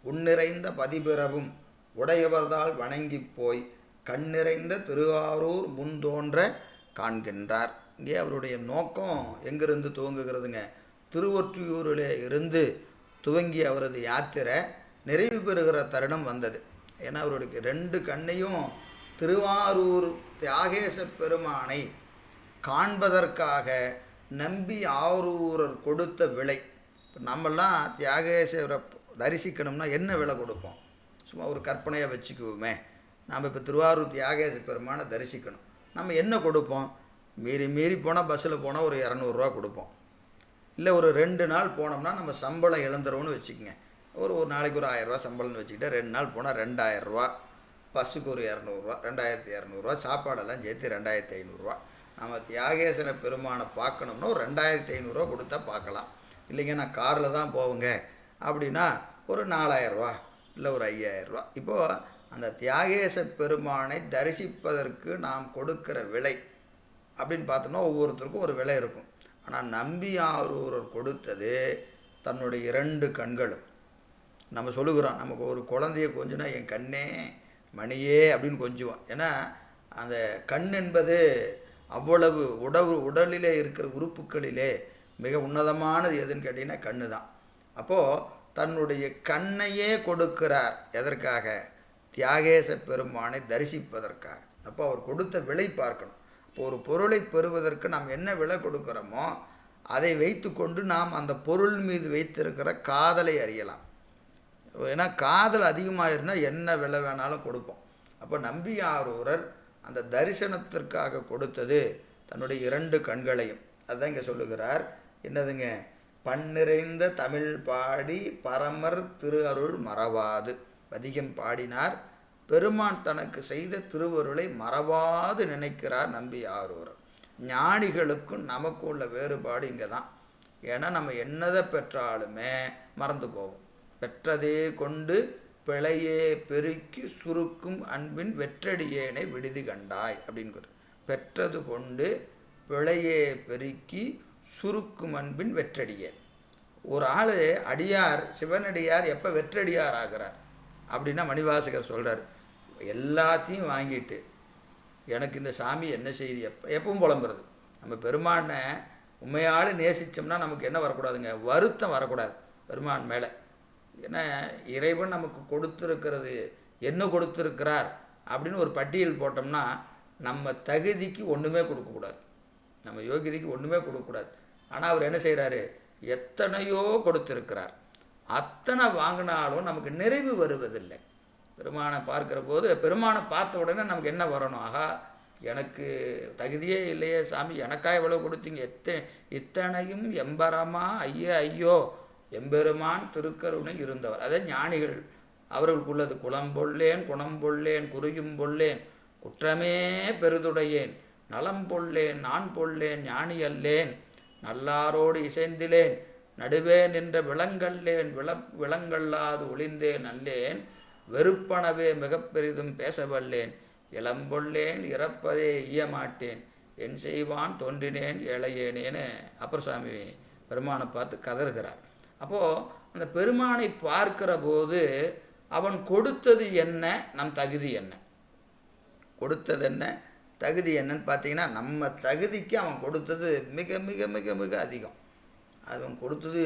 உன்னிறைந்த பதிபிறவும் உடையவர்தால் வணங்கி போய் கண்ணிறைந்த திருவாரூர் முன்தோன்ற காண்கின்றார். இங்கே அவருடைய நோக்கம் எங்கிருந்து துவங்குகிறதுங்க, திருவொற்றியூரிலே இருந்து துவங்கி அவரது யாத்திரை நிறைவு பெறுகிற தருணம் வந்தது. ஏன்னா அவருடைய ரெண்டு கண்ணையும் திருவாரூர் தியாகேச பெருமானை காண்பதற்காக நம்பி ஆரூரர் கொடுத்த விலை. இப்போ நம்மெல்லாம் தியாகேஸ்வரை தரிசிக்கணும்னா என்ன விலை கொடுப்போம்? சும்மா ஒரு கற்பனையாக வச்சுக்குவோமே, நாம் இப்போ திருவாரூர் தியாகேச பெருமானை தரிசிக்கணும், நம்ம என்ன கொடுப்போம்? மீறி போனால் பஸ்ஸில் போனால் ஒரு 200 கொடுப்போம். இல்லை ஒரு 2 நாள் போனோம்னா நம்ம சம்பளம் இழந்துருவோம்னு வச்சுக்கோங்க. ஒரு நாளைக்கு ஒரு 1000 சம்பளம்னு வச்சுக்கிட்டு 2 நாள் போனால் 2000, பஸ்ஸுக்கு ஒரு 200, 2200, சாப்பாடெல்லாம் சேர்த்து 2500. நம்ம தியாகேசன பெருமானை பார்க்கணும்னா ஒரு 2500 கொடுத்தா பார்க்கலாம். இல்லைங்க நான் காரில் தான் போவேங்க அப்படின்னா ஒரு 4000, இல்லை ஒரு 5000. இப்போது அந்த தியாகேச பெருமானை தரிசிப்பதற்கு நாம் கொடுக்கிற விலை அப்படின்னு பார்த்தோம்னா ஒவ்வொருத்தருக்கும் ஒரு விலை இருக்கும். ஆனால் நம்பி ஆரூரர் கொடுத்தது தன்னுடைய 2 கண்களும். நம்ம சொல்லுகிறோம், நமக்கு ஒரு குழந்தைய கொஞ்சுனா என் கண்ணே மணியே அப்படின்னு கொஞ்சுவோம். ஏன்னா அந்த கண் என்பது அவ்வளவு உடலிலே இருக்கிற உறுப்புகளிலே மிக உன்னதமானது எதுன்னு கேட்டிங்கன்னா கண்ணு தான். அப்போது தன்னுடைய கண்ணையே கொடுக்கிறார். எதற்காக? தியாகேச பெருமானை தரிசிப்பதற்காக. அப்போ அவர் கொடுத்த விலை பார்க்கணும். இப்போ ஒரு பொருளை பெறுவதற்கு நாம் என்ன விலை கொடுக்குறோமோ அதை வைத்து கொண்டு நாம் அந்த பொருள் மீது வைத்திருக்கிற காதலை அறியலாம். ஏன்னா காதல் அதிகமாக இருந்தால் என்ன விலை வேணாலும் கொடுப்போம். அப்போ நம்பி ஆரூரர் அந்த தரிசனத்திற்காக கொடுத்தது தன்னுடைய 2 கண்களையும். அதுதான் இங்கே சொல்லுகிறார். என்னதுங்க? பன்னிறைந்த தமிழ் பாடி பரமர் திரு அருள் மறவாது. பதிகம் பாடினார். பெருமான் தனக்கு செய்த திருவருளை மறவாது நினைக்கிறார் நம்பி ஆரூரர். ஞானிகளுக்கும் நமக்கு உள்ள வேறுபாடு இங்கே தான். ஏன்னா நம்ம என்னதை பெற்றாலுமே மறந்து போவோம். பெற்றதே கொண்டு பிழையே பெருக்கி சுருக்கும் அன்பின் வெற்றடியேனை விடுதி கண்டாய் அப்படின்னு. பெற்றது கொண்டு பிழையே பெருக்கி சுருக்கும் அன்பின் வெற்றடியேன். ஒரு ஆள் அடியார், சிவனடியார் எப்போ வெற்றடியார் ஆகிறார் அப்படின்னா மணிவாசகர் சொல்கிறார், எல்லாத்தையும் வாங்கிட்டு எனக்கு இந்த சாமி என்ன செய்தி எப்பவும் புலம்புறது. நம்ம பெருமானை உண்மையால் நேசித்தோம்னா நமக்கு என்ன வரக்கூடாதுங்க? வருத்தம் வரக்கூடாது பெருமான் மேலே. ஏன்னா இறைவன் நமக்கு கொடுத்துருக்கிறது என்ன கொடுத்துருக்கிறார் அப்படின்னு ஒரு பட்டியல் போட்டோம்னா நம்ம தகுதிக்கு ஒன்றுமே கொடுக்கக்கூடாது, நம்ம யோகியதைக்கு ஒன்றுமே கொடுக்கக்கூடாது. ஆனால் அவர் என்ன செய்கிறாரு? எத்தனையோ கொடுத்துருக்கிறார். அத்தனை வாங்கினாலும் நமக்கு நிறைவு வருவதில்லை. பெருமானை பார்க்குற போது பெருமானை பார்த்த உடனே நமக்கு என்ன வரணும்? ஆகா, எனக்கு தகுதியே இல்லையே சாமி, எனக்காக எவ்வளோ கொடுத்தீங்க, இத்தனையும் எம்பரமா ஐயோ எம்பெருமான் திருக்கருணை இருந்தவர். அதே ஞானிகள் அவர்களுக்குள்ளது. குளம்பொள்ளேன் குணம்பொள்ளேன் குறுயும் பொள்ளேன் குற்றமே பெருதுடையேன் நலம் பொள்ளேன் நான் பொள்ளேன் ஞானி அல்லேன் நல்லாரோடு இசைந்திலேன் நடுவே நின்ற விலங்கல்லேன் விலங்கல்லாது ஒளிந்தேன் அல்லேன் வெறுப்பனவே மிக பெரிதும் பேசவல்லேன் இளம்பொள்ளேன் இறப்பதே ஈயமாட்டேன் என் செய்வான் தோன்றினேன் ஏழையேனேன்னு அப்பர் சாமி பெருமானை பார்த்து கதறுகிறார். அப்போது அந்த பெருமானை பார்க்கிற போது அவன் கொடுத்தது என்ன, நம் தகுதி என்ன? கொடுத்தது என்ன, தகுதி என்னன்னு பார்த்தீங்கன்னா நம்ம தகுதிக்கு அவன் கொடுத்தது மிக மிக மிக மிக அதிகம். அவன் கொடுத்தது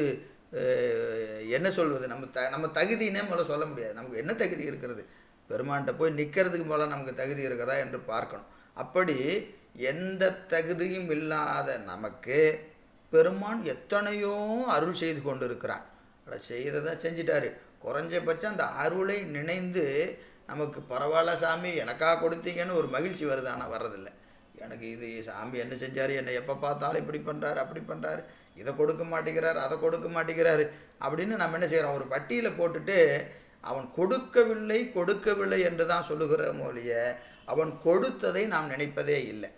என்ன சொல்வது? நம்ம தகுதினே முதல்ல சொல்ல முடியாது. நமக்கு என்ன தகுதி இருக்கிறது? பெருமான்கிட்ட போய் நிற்கிறதுக்கு முதல்ல நமக்கு தகுதி இருக்கிறதா என்று பார்க்கணும். அப்படி எந்த தகுதியும் இல்லாத நமக்கு பெருமான் எத்தனையோ அருள் செய்து கொண்டு இருக்கிறான். அதை செய்ததை செஞ்சிட்டாரு. குறைஞ்சபட்சம் அந்த அருளை நினைந்து நமக்கு பரவாயில்ல சாமி எனக்காக கொடுத்தீங்கன்னு ஒரு மகிழ்ச்சி வருது. ஆனால் வர்றதில்லை. எனக்கு இது சாமி என்ன செஞ்சார், என்னை எப்போ பார்த்தாலும் இப்படி பண்ணுறாரு அப்படி பண்ணுறாரு, இதை கொடுக்க மாட்டேங்கிறார் அதை கொடுக்க மாட்டேங்கிறாரு அப்படின்னு நம்ம என்ன செய்கிறோம்? ஒரு பட்டியலை போட்டுட்டு அவன் கொடுக்கவில்லை என்று தான் சொல்லுகிற மொழிய அவன் கொடுத்ததை நாம் நினைப்பதே இல்லை.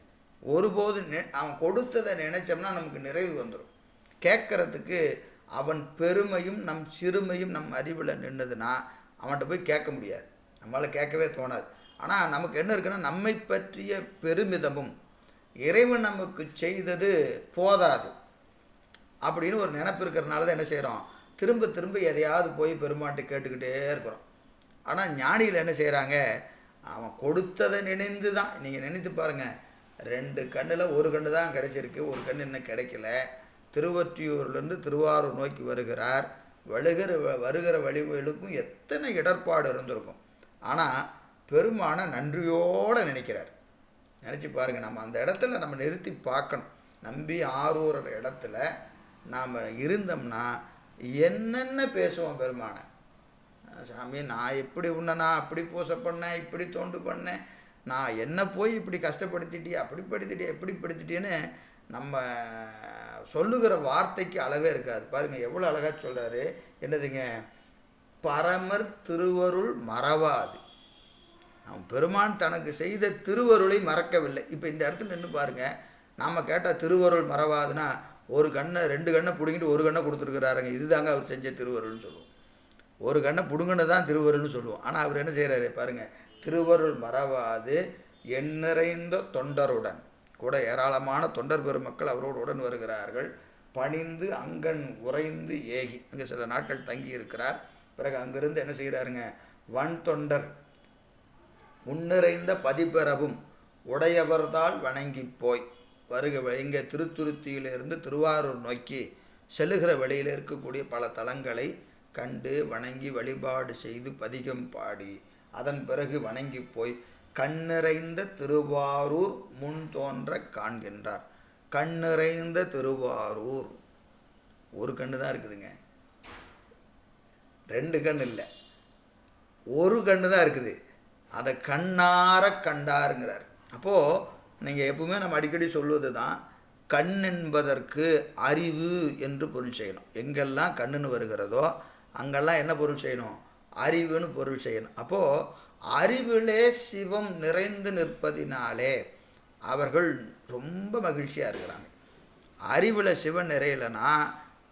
ஒருபோது அவன் கொடுத்ததை நினைச்சோம்னா நமக்கு நிறைவு வந்துடும். கேட்கறதுக்கு அவன் பெருமையும் நம் சிறுமையும் நம் அறிவில் நின்றுதுன்னா அவன்கிட்ட போய் கேட்க முடியாது, நம்மளால் கேட்கவே தோணாது. ஆனால் நமக்கு என்ன இருக்குன்னா நம்மை பற்றிய பெருமிதமும் இறைவன் நமக்கு செய்தது போதாது அப்படின்னு ஒரு நினைப்பு இருக்கிறதுனால தான் என்ன செய்கிறோம்? திரும்ப திரும்ப எதையாவது போய் பெருமாட்டை கேட்டுக்கிட்டே இருக்கிறோம். ஆனால் ஞானிகள் என்ன செய்கிறாங்க? அவன் கொடுத்ததை நினைந்து தான். நீங்கள் நினைத்து பாருங்கள், 2 கண்ணில் ஒரு கண்ணு தான் கிடைச்சிருக்கு, ஒரு கண் இன்னும் கிடைக்கல. திருவொற்றியூர்லேருந்து திருவாரூர் நோக்கி வருகிறார். வருகிற வழிகளுக்கும் எத்தனை இடர்பாடு இருந்திருக்கும். ஆனால் பெருமானை நன்றியோடு நினைக்கிறார். நினச்சி பாருங்கள். நம்ம அந்த இடத்துல நம்ம நிறுத்தி பார்க்கணும். நம்பி ஆரூரர் இடத்துல நாம் இருந்தோம்னா என்னென்ன பேசுவோம் பெருமானை. சாமி, நான் எப்படி உன்னை நான் அப்படி பூசை பண்ணேன், இப்படி தோண்டு பண்ணேன், நான் என்ன போய் இப்படி கஷ்டப்படுத்திட்டியே, அப்படி படுத்திட்டியே, எப்படி படுத்திட்டேன்னு நம்ம சொல்லுகிற வார்த்தைக்கு அளவே இருக்காது. பாருங்கள் எவ்வளோ அழகாக சொல்கிறாரு. என்னதுங்க, பரமர் திருவருள் மறவாது. அவன் பெருமான் தனக்கு செய்த திருவருளை மறக்கவில்லை. இப்போ இந்த இடத்துல நின்று பாருங்கள். நாம் கேட்டால் திருவருள் மறவாதுன்னா ஒரு கண்ணை 2 கண்ணை பிடுங்கிட்டு ஒரு கண்ணை கொடுத்துருக்குறாருங்க. இதுதாங்க அவர் செஞ்ச திருவருள்னு சொல்லுவோம். ஒரு கண்ணை பிடுங்கினு தான் திருவருள்னு சொல்லுவோம். ஆனால் அவர் என்ன செய்கிறாரு பாருங்கள். திருவருள் மறவாது எண்ணிறைந்த தொண்டருடன் கூட ஏராளமான தொண்டர் பெருமக்கள் அவரோடு உடன் வருகிறார்கள். பணிந்து அங்கன் உறைந்து ஏகி அங்கே சில நாட்கள் தங்கி இருக்கிறார். பிறகு அங்கிருந்து என்ன செய்கிறாருங்க, வன் தொண்டர் முன்னிறைந்த பதிபெறவும் உடையவர்தால் வணங்கி போய் வருக. இங்கே திருத்துருத்தியிலிருந்து திருவாரூர் நோக்கி செல்லுகிற வழியில் இருக்கக்கூடிய பல தலங்களை கண்டு வணங்கி வழிபாடு செய்து பதிகம் பாடி அதன் பிறகு வணங்கி போய் கண்ணிறைந்த திருவாரூர் முன் தோன்ற காண்கின்றார். கண்ணிறைந்த திருவாரூர் ஒரு கண்ணு தான் இருக்குதுங்க, 2 கண் இல்லை, ஒரு கண்ணு தான் இருக்குது. அதை கண்ணார கண்டாருங்கிறார். அப்போது நீங்கள் எப்பவுமே நம்ம அடிக்கடி சொல்வது தான், கண் என்பதற்கு அறிவு என்று பொருள் செய்யணும். எங்கெல்லாம் கண்ணுன்னு வருகிறதோ அங்கெல்லாம் என்ன பொருள் செய்யணும், அறிவுன்னு பொருள் செய்யணும். அப்போது அறிவிலே சிவம் நிறைந்து நிற்பதினாலே அவர்கள் ரொம்ப மகிழ்ச்சியாக இருக்கிறாங்க. அறிவில் சிவன் நிறையலைன்னா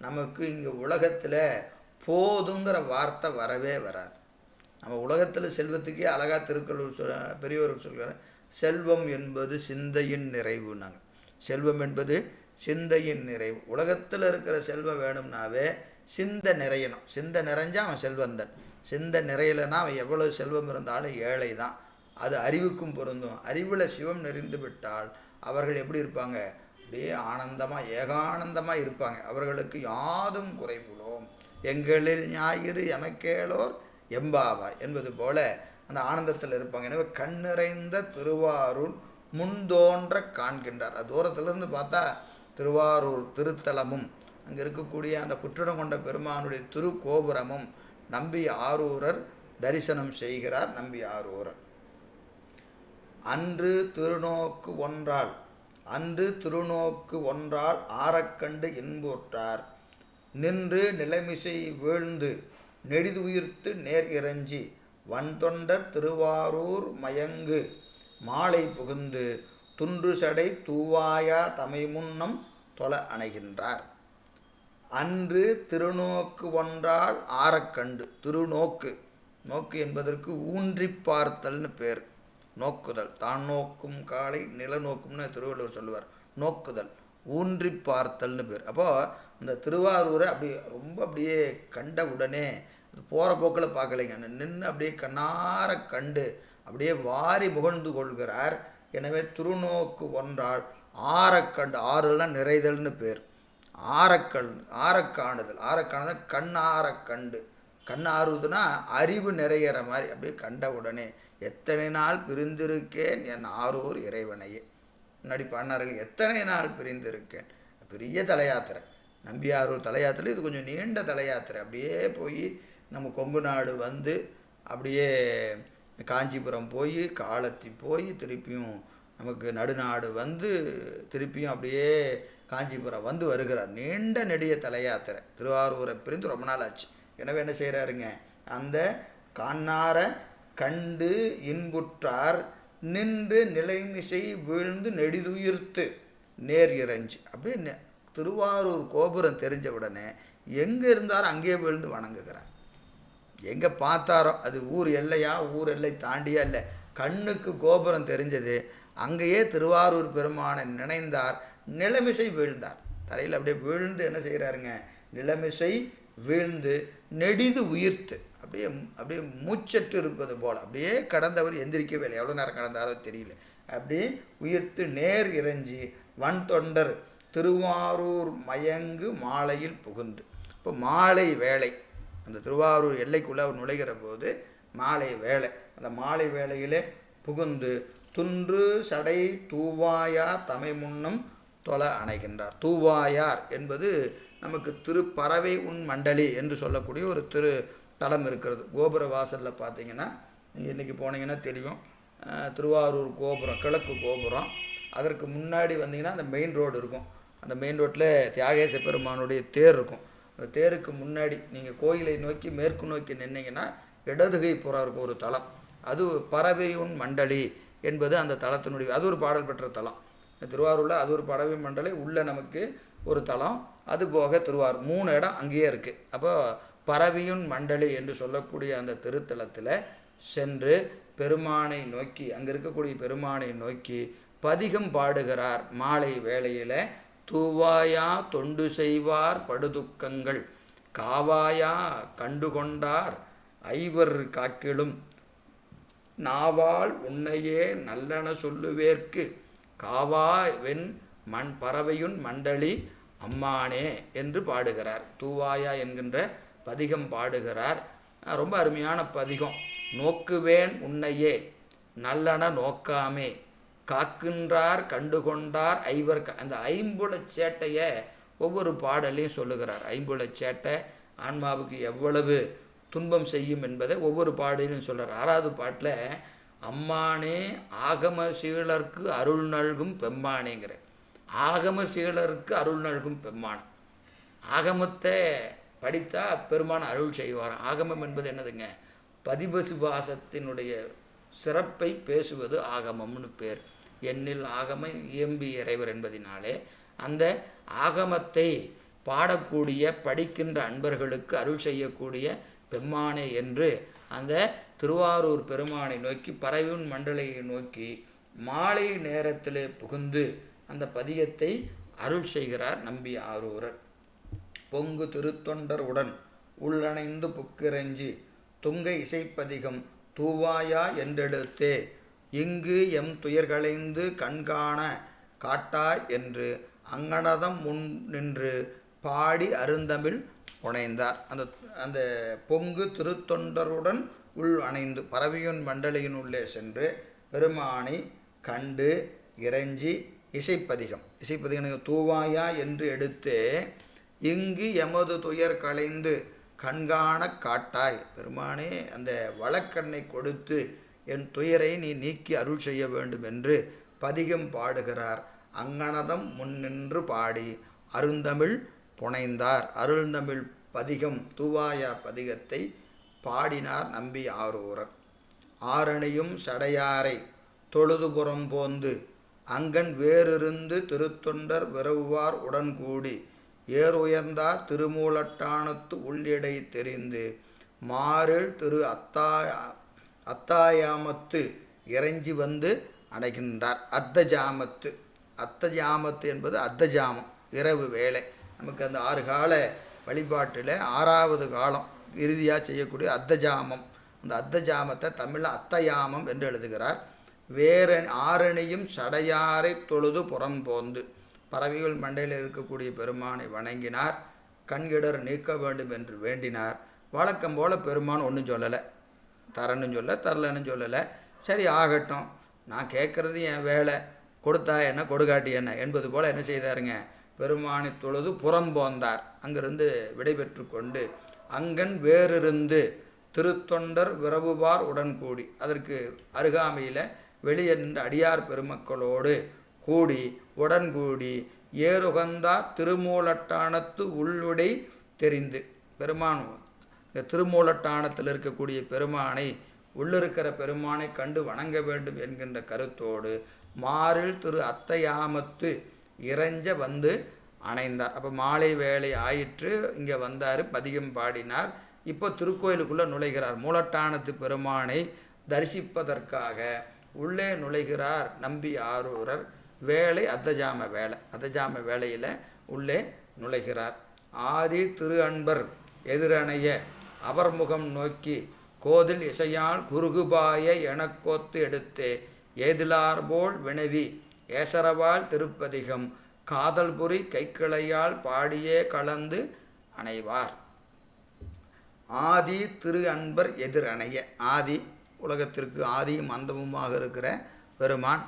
நமக்கு இங்கே உலகத்தில் போதுங்கிற வார்த்தை வரவே வராது. நம்ம உலகத்தில் செல்வத்துக்கே அழகா திருக்குறள் பெரியவர் சொல்கிற செல்வம் என்பது சிந்தையின் நிறைவுனாங்க. செல்வம் என்பது சிந்தையின் நிறைவு. உலகத்தில் இருக்கிற செல்வம் வேணும்னாவே சிந்தை நிறையணும். சிந்தை நிறைஞ்சால் அவன் செல்வந்தன். சிந்தை நிறையலைன்னா அவன் எவ்வளோ செல்வம் இருந்தாலும் ஏழை தான். அது அறிவுக்கும் பொருந்தும். அறிவில் சிவம் நிறைந்து விட்டால் அவர்கள் எப்படி இருப்பாங்க, அப்படியே ஆனந்தமாக ஏகானந்தமாக இருப்பாங்க. அவர்களுக்கு யாதும் குறைவுளோம் எங்களில் ஞாயிறு எமக்கேளோர் எம்பாவா என்பது போல அந்த ஆனந்தத்தில் இருப்பாங்க. எனவே கண்ணிறைந்த திருவாரூர் முன்தோன்ற காண்கின்றார். அது தூரத்திலிருந்து பார்த்தா திருவாரூர் திருத்தலமும் அங்கே இருக்கக்கூடிய அந்த புற்றிடம் கொண்ட பெருமானுடைய திருக்கோபுரமும் நம்பி ஆரூரர் தரிசனம் செய்கிறார். நம்பி ஆரூரர் அன்று திருநோக்கு ஒன்றால் ஆரக்கண்டு இன்புற்றார். நின்று நிலைமிசை வீழ்ந்து நெடிதுயிர்த்து நேர் இறஞ்சி வன்தொண்டர் திருவாரூர் மயங்கு மாலை புகுந்து துன்று சடை தூவாயா தமை முன்னம் தொல அணைகின்றார். அன்று திருநோக்கு ஒன்றால் ஆரக்கண்டு. திருநோக்கு, நோக்கு என்பதற்கு ஊன்றி பார்த்தல்னு பேர். நோக்குதல், தான் நோக்கும் காலை நிலநோக்கும்னு திருவள்ளுவர் சொல்லுவார். நோக்குதல், ஊன்றி பார்த்தல்னு பேர். அப்போது அந்த திருவாரூரை அப்படியே கண்ட உடனே போகிற போக்கில் பார்க்கலைங்க, நின்று அப்படியே கண்ணார கண்டு அப்படியே வாரி முகழ்ந்து கொள்கிறார். எனவே திருநோக்கு ஒன்றால் ஆரக்கண்டு, ஆறுலாம் நிறைதல்னு பேர். ஆரக்காணுதல் கண்ணார கண்டு. கண் ஆறுவதுன்னா அறிவு நிறையிற மாதிரி அப்படியே கண்ட உடனே எத்தனை நாள் பிரிந்திருக்கேன் என் ஆரூர் இறைவனையே. முன்னாடி பாடினார்கள், எத்தனை நாள் பிரிந்திருக்கேன். பெரிய தலையாத்திரை நம்பியாரூர் தலையாத்திரை. இது கொஞ்சம் நீண்ட தலையாத்திரை. அப்படியே போய் நம்ம கொங்கு நாடு வந்து அப்படியே காஞ்சிபுரம் போய் காலத்தி போய் திருப்பியும் நமக்கு நடுநாடு வந்து திருப்பியும் அப்படியே காஞ்சிபுரம் வந்து வருகிறார். நீண்ட நெடிய தலையாத்திரை. திருவாரூரை பிரிந்து ரொம்ப நாள் ஆச்சு. எனவே என்ன செய்கிறாருங்க, அந்த காணார கண்டு இன்புற்றார் நின்று நிலைமிசை வீழ்ந்து நெடிதுயிர்த்து நேர் இறஞ்சி. அப்படியே திருவாரூர் கோபுரம் தெரிஞ்ச உடனே எங்கே இருந்தாரோ அங்கேயே விழுந்து வணங்குகிறார். எங்கே பார்த்தாரோ, அது ஊர் எல்லையா ஊர் எல்லை தாண்டியா இல்லை, கண்ணுக்கு கோபுரம் தெரிஞ்சது, அங்கேயே திருவாரூர் பெருமானை நினைந்தார். நிலைமிசை வீழ்ந்தார். தரையில் அப்படியே வீழ்ந்து என்ன செய்கிறாருங்க, நிலைமிசை வீழ்ந்து நெடிது உயிர்த்து அப்படியே மூச்சற்று இருப்பது போல் அப்படியே கடந்தவர் எந்திரிக்கவே இல்லை. எவ்வளோ நேரம் கடந்தாரோ தெரியல. அப்படியே உயிர்த்து நேர் இறஞ்சி வன் தொண்டர் திருவாரூர் மயங்கு மாலையில் புகுந்து. இப்போ மாலை வேளை, அந்த திருவாரூர் எல்லைக்குள்ளே அவர் நுழைகிற போது மாலை வேளை, அந்த மாலை வேளையிலே புகுந்து துன்று சடை தூவாயார் தமை முன்னம் தொழ அணைகின்றார். தூவாயார் என்பது நமக்கு திருப்பறவை உன் மண்டலி என்று சொல்லக்கூடிய ஒரு திரு தலம் இருக்கிறது. கோபுர வாசலில் பார்த்தீங்கன்னா நீங்கள் இன்றைக்கி போனீங்கன்னா தெரியும். திருவாரூர் கோபுரம், கிழக்கு கோபுரம், அதற்கு முன்னாடி வந்தீங்கன்னா அந்த மெயின் ரோடு இருக்கும். அந்த மெயின் ரோட்டில் தியாகேச பெருமானுடைய தேர் இருக்கும். அந்த தேருக்கு முன்னாடி நீங்கள் கோயிலை நோக்கி மேற்கு நோக்கி நின்னீங்கன்னா இடதுகை புறம் இருக்கும் ஒரு தலம். அது பறவையுன் மண்டலி என்பது அந்த தலத்தினுடைய, அது ஒரு பாடல் பெற்ற தலம். திருவாரூரில் அது ஒரு பறவை மண்டலி உள்ள நமக்கு ஒரு தலம். அது போக திருவாரூர் 3 இடம் அங்கேயே இருக்குது. அப்போ பறவையுன் மண்டலி என்று சொல்லக்கூடிய அந்த திருத்தலத்தில் சென்று பெருமானை நோக்கி, அங்கே இருக்கக்கூடிய பெருமானை நோக்கி பதிகம் பாடுகிறார். மாலை வேளையில் தூவாயா தொண்டு செய்வார் படுதுக்கங்கள் காவாயா கண்டுகொண்டார் ஐவர் காக்கிலும் நாவால் உன்னையே நல்லன சொல்லுவேற்கு காவா வெண் பறவையுன் மண்டலி அம்மானே என்று பாடுகிறார். தூவாயா என்கின்ற பதிகம் பாடுகிறார். ரொம்ப அருமையான பதிகம். நோக்குவேன் உன்னையே நல்லன நோக்காமே காக்கின்றார் கண்டுகொண்டார் ஐவர். அந்த ஐம்புலச் சேட்டையை ஒவ்வொரு பாடலையும் சொல்லுகிறார். ஐம்புலச் சேட்டை ஆன்மாவுக்கு எவ்வளவு துன்பம் செய்யும் என்பதை ஒவ்வொரு பாடலையும் சொல்கிறார். 6வது பாட்டில் அம்மானே ஆகம சீலருக்கு அருள் நல்கும் பெம்மானேங்கிற. ஆகம சீலருக்கு அருள் நல்கும் பெம்மான். ஆகமத்தை படித்தா பெருமான அருள் செய்வாராம். ஆகமம் என்பது என்னதுங்க? பதிபசுபாசத்தினுடைய சிறப்பை பேசுவது ஆகமம்னு பேர். எண்ணில் ஆகம இயம்பி இறைவர் என்பதினாலே அந்த ஆகமத்தை பாடக்கூடிய படிக்கின்ற அன்பர்களுக்கு அருள் செய்யக்கூடிய பெம்மானே என்று அந்த திருவாரூர் பெருமானை நோக்கி பறவையுன் மண்டலையை நோக்கி மாலை நேரத்தில் புகுந்து அந்த பதியத்தை அருள் செய்கிறார் நம்பி ஆரூரர். பொங்கு திருத்தொண்டர் உடன் உள்ளணைந்து புக்கிரஞ்சி துங்க இசைப்பதிகம் தூவாயா என்றெடுத்தே இங்கு எம் துயர்களைந்து கண்காண காட்டாய் என்று அங்கனதம் முன் நின்று பாடி அருந்தமிழ் புனைந்தார். அந்த பொங்கு திருத்தொண்டருடன் உள் அணைந்து பறவையுன் மண்டலையின் உள்ளே சென்று பெருமானை கண்டு இறைஞ்சி இசைப்பதிகம் தூவாயா என்று எடுத்து இங்கு எமது துயர் களைந்து கண்காண காட்டாய். பெருமானே, அந்த வழக்கண்ணை கொடுத்து என் துயரை நீ நீக்கி அருள் செய்ய வேண்டும் என்று பதிகம் பாடுகிறார். அங்கனதம் முன்னின்று பாடி அருந்தமிழ் புனைந்தார். அருந்தமிழ் பதிகம் தூவாயா பதிகத்தை பாடினார் நம்பி ஆரூரர். ஆரணியும் சடையாரை தொழுதுபுறம் போந்து அங்கன் வேறிருந்து திருத்தொண்டர் விரவுவார் உடன்கூடி ஏர் உயர்ந்தார் திருமூலட்டானத்து உள்ளிடை தெரிந்து மாறில் திரு அத்தாயாமத்து இறைஞ்சி வந்து அடைகின்றார். அத்தஜாமத்து என்பது அத்தஜாமம், இரவு வேளை. நமக்கு அந்த 6 கால வழிபாட்டில் 6வது காலம் இறுதியாக செய்யக்கூடிய அத்தஜாமம். அந்த அத்தஜாமத்தை தமிழில் அத்தயாமம் என்று எழுதுகிறார். ஆரணியும் சடையாரை தொழுது புறம்போந்து பறவைகள் மண்டையில் இருக்கக்கூடிய பெருமானை வணங்கினார். கண்கிடர் நீக்க வேண்டும் என்று வேண்டினார். வழக்கம் போல் பெருமான் ஒன்றும் சொல்லலை, தரணும் சொல்ல தரலன்னு சொல்லலை. சரி ஆகட்டும், நான் கேட்குறது என் வேலை, கொடுத்தா என்ன கொடுக்காட்டி என்ன என்பது போல் என்ன செய்தாருங்க, பெருமானை தொழுது புறம்போந்தார். அங்கிருந்து விடைபெற்று கொண்டு அங்கன் வேறிருந்து திருத்தொண்டர் விரவுவார் உடன்கூடி, அதற்கு அருகாமையில் வெளியே நின்று அடியார் பெருமக்களோடு கூடி உடன்கூடி ஏறுகந்தார் திருமூலட்டானத்து உள்ளுடை தெரிந்து. பெருமான் இந்த திருமூலட்டானத்தில் இருக்கக்கூடிய பெருமானை, உள்ளிருக்கிற பெருமானை கண்டு வணங்க வேண்டும் என்கின்ற கருத்தோடு மாறில் திரு அத்தையாமத்து இறைஞ்ச வந்து அணைந்தார். அப்போ மாலை வேலை ஆயிற்று, இங்கே வந்தார், பதிகம் பாடினார். இப்போ திருக்கோயிலுக்குள்ளே நுழைகிறார். மூலட்டானத்து பெருமானை தரிசிப்பதற்காக உள்ளே நுழைகிறார் நம்பி ஆரூரர். வேலை அத்தஜாம வேளையில் உள்ளே நுழைகிறார். ஆதி திரு அன்பர் எதிரணைய அவர் முகம் நோக்கி கோதில் இசையால் குறுகுபாய எனக்கோத்து எடுத்தே ஏதிலார்போல் வினவி ஏசரவால் திருப்பதிகம் காதல்புரி கைக்கிளையால் பாடியே கலந்து அணைவார். ஆதி திரு அன்பர் எதிரணைய. ஆதி, உலகத்திற்கு ஆதியும் அந்தமுமாக இருக்கிற பெருமான்.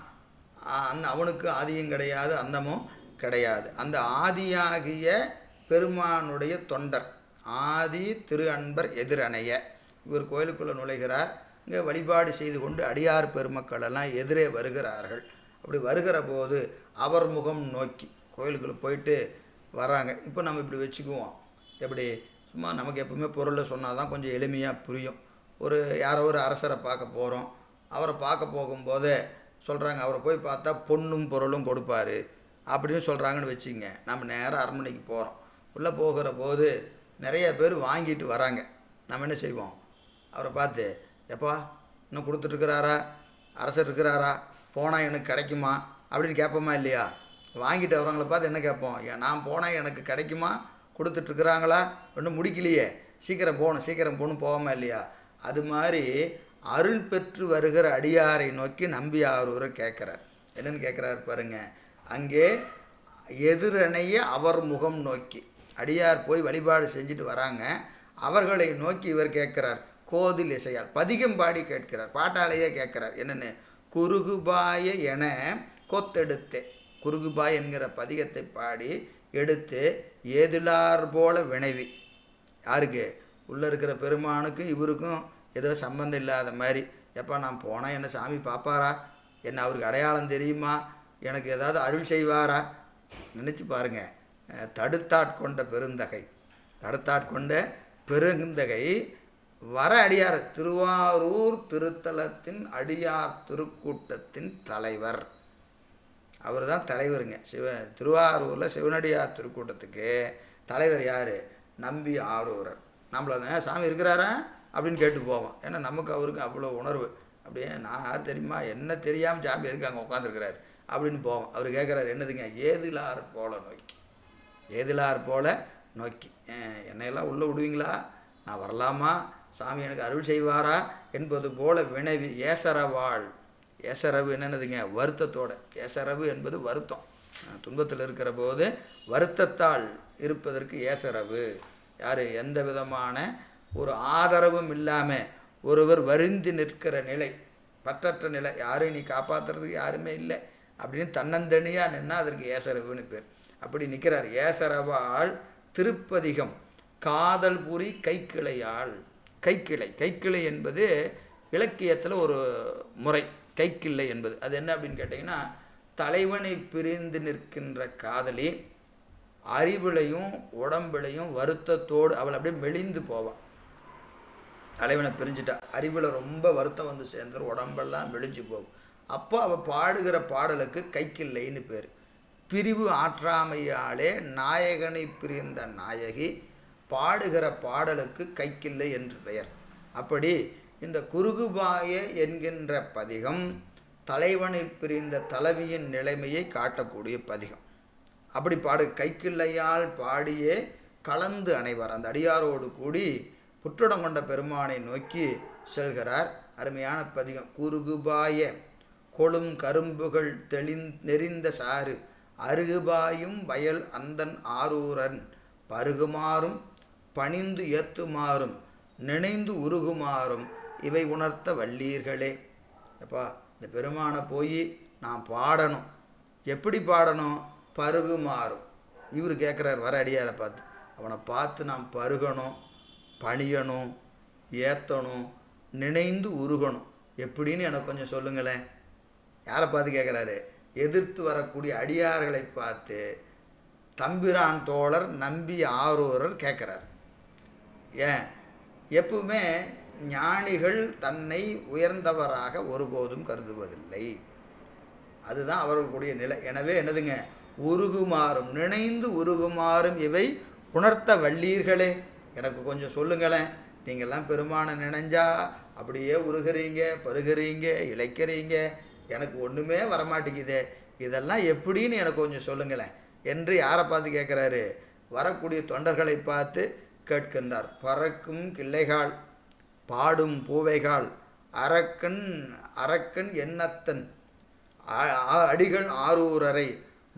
அவனுக்கு ஆதியும் கிடையாது, அந்தமும் கிடையாது. அந்த ஆதியாகிய பெருமானுடைய தொண்டர் ஆதி திரு அன்பர் எதிரணைய இவர் கோயிலுக்குள்ளே நுழைகிறார். இங்கே வழிபாடு செய்து கொண்டு அடியார் பெருமக்கள் எல்லாம் எதிரே வருகிறார்கள். அப்படி வருகிற போது அவர் முகம் நோக்கி கோயிலுக்குள்ளே போயிட்டு வராங்க. இப்போ நம்ம இப்படி வச்சுக்குவோம், எப்படி சும்மா நமக்கு எப்பவுமே பொருளை சொன்னால் தான் கொஞ்சம் எளிமையாக புரியும். யாரோ ஒரு அரசரை பார்க்க போகிறோம், அவரை பார்க்க போகும்போது சொல்கிறாங்க அவரை போய் பார்த்தா பொண்ணும் பொருளும் கொடுப்பாரு அப்படின்னு சொல்கிறாங்கன்னு வச்சுங்க. நம்ம நேராக அரண்மனைக்கு போகிறோம். உள்ளே போகிற போது நிறைய பேர் வாங்கிட்டு வராங்க. நம்ம என்ன செய்வோம், அவரை பார்த்து எப்பா இன்னும் கொடுத்துட்ருக்கிறாரா, அரசர் இருக்கிறாரா, போனால் எனக்கு கிடைக்குமா அப்படின்னு கேட்போமா இல்லையா? வாங்கிட்டு வரவங்கள பார்த்து என்ன கேட்போம், நான் போனால் எனக்கு கிடைக்குமா, கொடுத்துட்ருக்குறாங்களா, ஒன்றும் முடிக்கலையே, சீக்கிரம் போகணும் போகாமல் இல்லையா? அது மாதிரி அருள் பெற்று வருகிற அடியாரை நோக்கி நம்பி ஆரூரை கேட்குறார். என்னென்னு கேட்குறாரு பாருங்க. அங்கே எதிரணைய அவர் முகம் நோக்கி அடியார் போய் வழிபாடு செஞ்சுட்டு வராங்க. அவர்களை நோக்கி இவர் கேட்குறார். கோதில் இசையால் பதிகம் பாடி கேட்கிறார், பாட்டாலேயே கேட்குறார். என்னென்னு, குறுகுபாய என கொத்தெடுத்து குறுகுபாய் என்கிற பதிகத்தை பாடி எடுத்து ஏதிலார் போல வினைவி. யாருக்கு, உள்ளே இருக்கிற பெருமானுக்கும் இவருக்கும் ஏதோ சம்பந்தம் இல்லாத மாதிரி, எப்போ நான் போனால் என்ன சாமி பார்ப்பாரா, என்ன அவருக்கு அடையாளம் தெரியுமா, எனக்கு ஏதாவது அருள் செய்வாரா, நினச்சி பாருங்கள். தடுத்தாட்கொண்ட பெருந்தகை வர அடியார், திருவாரூர் திருத்தலத்தின் அடியார் திருக்கூட்டத்தின் தலைவர். அவர் தான் தலைவருங்க. திருவாரூரில் சிவனடியார் திருக்கூட்டத்துக்கு தலைவர் யார், நம்பி ஆரூரர். நம்மள சாமி இருக்கிறாரா அப்படின்னு கேட்டு போவோம். ஏன்னா நமக்கு அவருக்கு அவ்வளோ உணர்வு. அப்படியே நான் யார் தெரியுமா, என்ன தெரியாமல் சாமி எதுக்கு அங்கே உட்காந்துருக்கிறாரு அப்படின்னு போவோம். அவர் கேட்குறாரு என்னதுங்க, ஏதிலார் போல நோக்கி என்னையெல்லாம் உள்ளே விடுவீங்களா, நான் வரலாமா, சாமி எனக்கு அருள் செய்வாரா என்பது போல வினைவி. ஏசரவு என்னதுங்க, வருத்தத்தோட. ஏசரவு என்பது வருத்தம், துன்பத்தில் இருக்கிற போது வருத்தத்தால் இருப்பதற்கு ஏசரவு. யார், எந்த விதமான ஒரு ஆதரவும் இல்லாமல் ஒருவர் வருந்தி நிற்கிற நிலை, பற்றற்ற நிலை, யாரும் நீ காப்பாற்றுறதுக்கு யாருமே இல்லை அப்படின்னு தன்னந்தனியாக நின்னால் அதற்கு ஏசரவுன்னு பேர். அப்படி நிற்கிறார். ஏசரவாள் திருப்பதிகம் காதல் புரி கைக்கிளையாள். கைக்கிளை என்பது இலக்கியத்தில் ஒரு முறை. கைக்கிள்ளை என்பது அது என்ன அப்படின்னு கேட்டிங்கன்னா, தலைவனை பிரிந்து நிற்கின்ற காதலி அறிவிலையும் உடம்பிலையும் வருத்தத்தோடு அவள் அப்படியே மெலிந்து போவாள். தலைவனை பிரிஞ்சுட்டா அறிவில் ரொம்ப வருத்தம் வந்து சேர்ந்துடும், உடம்பெல்லாம் மெலிஞ்சு போகும். அப்போ அவள் பாடுகிற பாடலுக்கு கைக்கிள்ளைன்னு பேர். பிரிவு ஆற்றாமையாலே நாயகனை பிரிந்த நாயகி பாடுகிற பாடலுக்கு கைக்கிள்ளை என்று பெயர். அப்படி இந்த குறுகுபாய என்கின்ற பதிகம் தலைவனை பிரிந்த தலைவியின் நிலைமையை காட்டக்கூடிய பதிகம். அப்படி கைக்கிள்ளையால் பாடியே கலந்து அணைவார். அந்த அடியாரோடு கூடி புற்றுடம் கொண்ட பெருமானை நோக்கி செல்கிறார். அருமையான பதிகம். குறுகுபாய கொழும் கரும்புகள் நெறிந்த சாறு அருகுபாயும் வயல் அந்தன் ஆரூரன் பருகுமாறும் பணிந்து ஏத்துமாறும் நினைந்து உருகுமாறும் இவை உணர்த்த வல்லீர்களே. அப்பா, இந்த பெருமானை போய் நான் பாடணும். எப்படி பாடணும், பருகுமாறும். இவர் கேட்குறார் வர அடியாரை பார்த்து, அவனை பார்த்து நான் பருகணும், பணியணும், ஏற்றணும், நினைந்து உருகணும். எப்படின்னு எனக்கு கொஞ்சம் சொல்லுங்களேன். யாரை பார்த்து கேட்குறாரு, எதிர்த்து வரக்கூடிய அடியார்களை பார்த்து தம்பிரான் தோழர் நம்பி ஆரூரர் கேட்குறார். ஏன், எப்பவுமே ஞானிகள் தன்னை உயர்ந்தவராக ஒருபோதும் கருதுவதில்லை. அதுதான் அவர்களுடைய நிலை. எனவே என்னதுங்க, உருகுமாறும் நினைந்து உருகுமாறும் இவை உணர்த்த வல்லீர்களே. எனக்கு கொஞ்சம் சொல்லுங்களேன். நீங்கள்லாம் பெருமானை நினைஞ்சா அப்படியே உருகிறீங்க, பருகிறீங்க, இழைக்கிறீங்க, எனக்கு ஒன்றுமே வரமாட்டேங்குது, இதெல்லாம் எப்படின்னு எனக்கு கொஞ்சம் சொல்லுங்களேன் என்று யாரை பார்த்து கேட்குறாரு, வரக்கூடிய தொண்டர்களை பார்த்து கேட்கின்றார். பறக்கும் கிள்ளைகால் பாடும் பூவைகால் அரக்கன் எண்ணத்தன் அடிகள் ஆரூரரை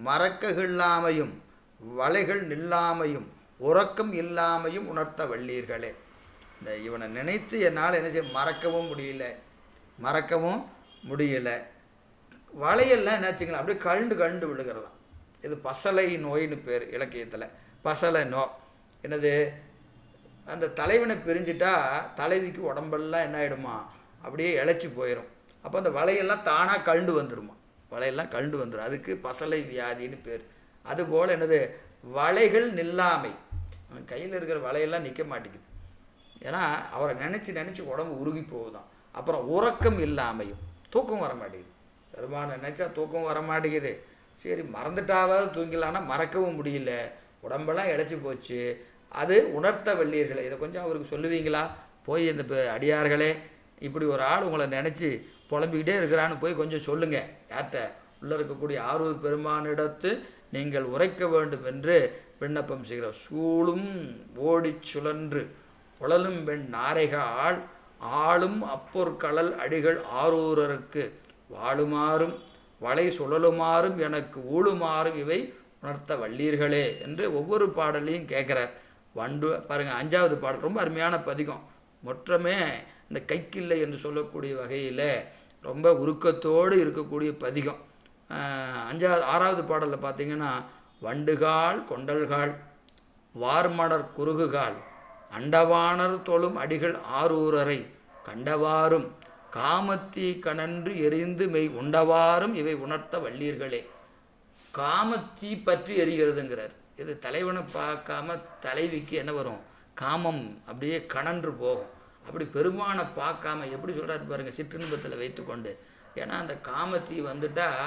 மறக்ககில்லாமையும் வளைகள் நில்லாமையும் உறக்கம் இல்லாமையும் உணர்த்த வல்லீர்களே. இந்த இவனை நினைத்து என்னால் என்ன செய்ய மறக்கவும் முடியல. வளையெல்லாம் என்னாச்சுங்களா அப்படியே கழண்டு கழண்டு விழுகிறதாம். இது பசலை நோயின்னு பேர் இலக்கியத்தில். பசலை நோ என்னது, அந்த தலைவனை பிரிஞ்சிட்டா தலைவிக்கு உடம்பெல்லாம் என்ன ஆகிடுமா, அப்படியே இழைச்சி போயிடும். அப்போ அந்த வலையெல்லாம் தானாக கழண்டு வந்துடுமா, வலையெல்லாம் கழண்டு வந்துடும். அதுக்கு பசலை வியாதின்னு பேர். அதுபோல் என்னது, வலைகள் நில்லாமை, கையில் இருக்கிற வலையெல்லாம் நிற்க மாட்டேங்குது. ஏன்னா அவரை நினச்சி நினச்சி உடம்பு உருகி போகுதான். அப்புறம் உறக்கம் இல்லாமையும், தூக்கம் வர மாட்டேங்குது. பெருமானை நினச்சா தூக்கம் வர மாட்டேங்குது. சரி மறந்துட்டாவது தூங்கலான்னா மறக்கவும் முடியல, உடம்பெல்லாம் இழைச்சி போச்சு. அது உணர்த்த வல்லீர்களே, இதை கொஞ்சம் அவருக்கு சொல்லுவீங்களா? போய் இந்த அடியார்களே, இப்படி ஒரு ஆள் உங்களை நினச்சி புலம்பிக்கிட்டே இருக்கிறான்னு போய் கொஞ்சம் சொல்லுங்கள். யார்கிட்ட? உள்ளே இருக்கக்கூடிய ஆரூர் பெருமானிடத்து நீங்கள் உரைக்க வேண்டும் என்று விண்ணப்பம் செய்கிறார். சூளும் ஓடி சுழன்று உழலும் வெண் நாரைகாள் ஆளும் அப்பொற்களல் அடிகள் ஆரூரருக்கு வாழுமாறும் வளை சுழலுமாறும் எனக்கு ஊழுமாறும் இவை உணர்த்த வல்லீர்களே என்று ஒவ்வொரு பாடலையும் கேட்குறார். வண்டு பாருங்கள், 5வது பாடல் ரொம்ப அருமையான பதிகம். மொற்றமே இந்த கைக்கில்லை என்று சொல்லக்கூடிய வகையில் ரொம்ப உருக்கத்தோடு இருக்கக்கூடிய பதிகம். 6வது பாடலில் பார்த்தீங்கன்னா, வண்டுகால் கொண்டல்கால் வார்மடர் குறுகுகால் அண்டவாணர் தொழும் அடிகள் ஆரூரரை கண்டவாறும் காமத்தீ கனன்று எரிந்து மெய் உண்டவாறும் இவை உணர்த்த வல்லீர்களே. காமத்தீ பற்றி எரிகிறதுங்கிறார். இது தலைவனை பார்க்காம தலைவிக்கு என்ன வரும், காமம் அப்படியே கனன்று போகும். அப்படி பெருமானை பார்க்காம எப்படி சொல்கிறாரு பாருங்கள், சிற்றின்பத்தில் வைத்து கொண்டு. ஏன்னா அந்த காமத்தீ வந்துட்டால்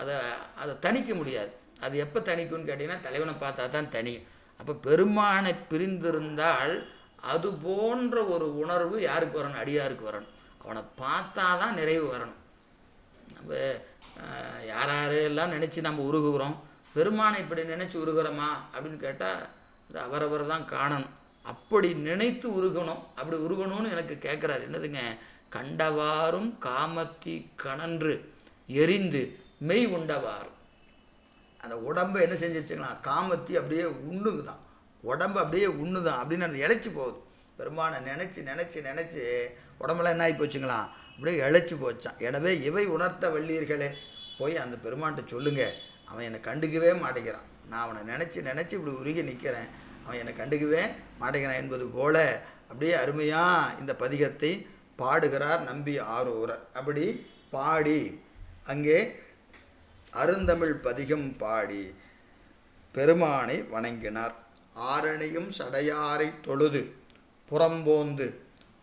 அதை தணிக்க முடியாது. அது எப்போ தணிக்கும்னு கேட்டிங்கன்னா, தலைவனை பார்த்தா தான் தனியும். அப்போ பெருமானை பிரிந்திருந்தால் அது போன்ற ஒரு உணர்வு யாருக்கு வரணும், அடியாருக்கு வரணும். அவனை பார்த்தா தான் நிறைவு வரணும். நம்ம யாரெல்லாம் நினச்சி நம்ம உருகுகிறோம், பெருமானை இப்படி நினச்சி உருகிறோமா அப்படின்னு கேட்டால் அது அவரவர் தான் காணணும். அப்படி நினைத்து உருகணும். அப்படி உருகணும்னு எனக்கு கேட்குறாரு. என்னதுங்க, கண்டவாறும் காமத்தி கனன்று எரிந்து மெய் உண்டவாறும். அந்த உடம்பு என்ன செஞ்சிச்சுங்களா, காமத்தி அப்படியே உண்ணுக்குதான், உடம்பு அப்படியே உண்ணுதான் அப்படின்னு அது இழைச்சி போகுது. பெருமானை நினச்சி நினச்சி நினச்சி உடம்பெல்லாம் என்ன ஆகி போச்சுங்களா, அப்படியே இழைச்சி போச்சான். எனவே இவை உணர்த்த வல்லீர்களே, போய் அந்த பெருமான்கிட்ட சொல்லுங்கள், அவன் என்னை கண்டுக்கவே மாட்டேங்கிறான், நான் அவனை நினச்சி நினச்சி இப்படி உருகி நிற்கிறேன், அவன் என்னை கண்டுக்கவே மாட்டேங்கிறான் என்பது போல அப்படியே அருமையாக இந்த பதிகத்தை பாடுகிறார் நம்பி ஆரூரர். அப்படி பாடி அங்கே அருந்தமிழ் பதிகம் பாடி பெருமானை வணங்கினார். ஆரணியும் சடையாரை தொழுது புறம்போந்து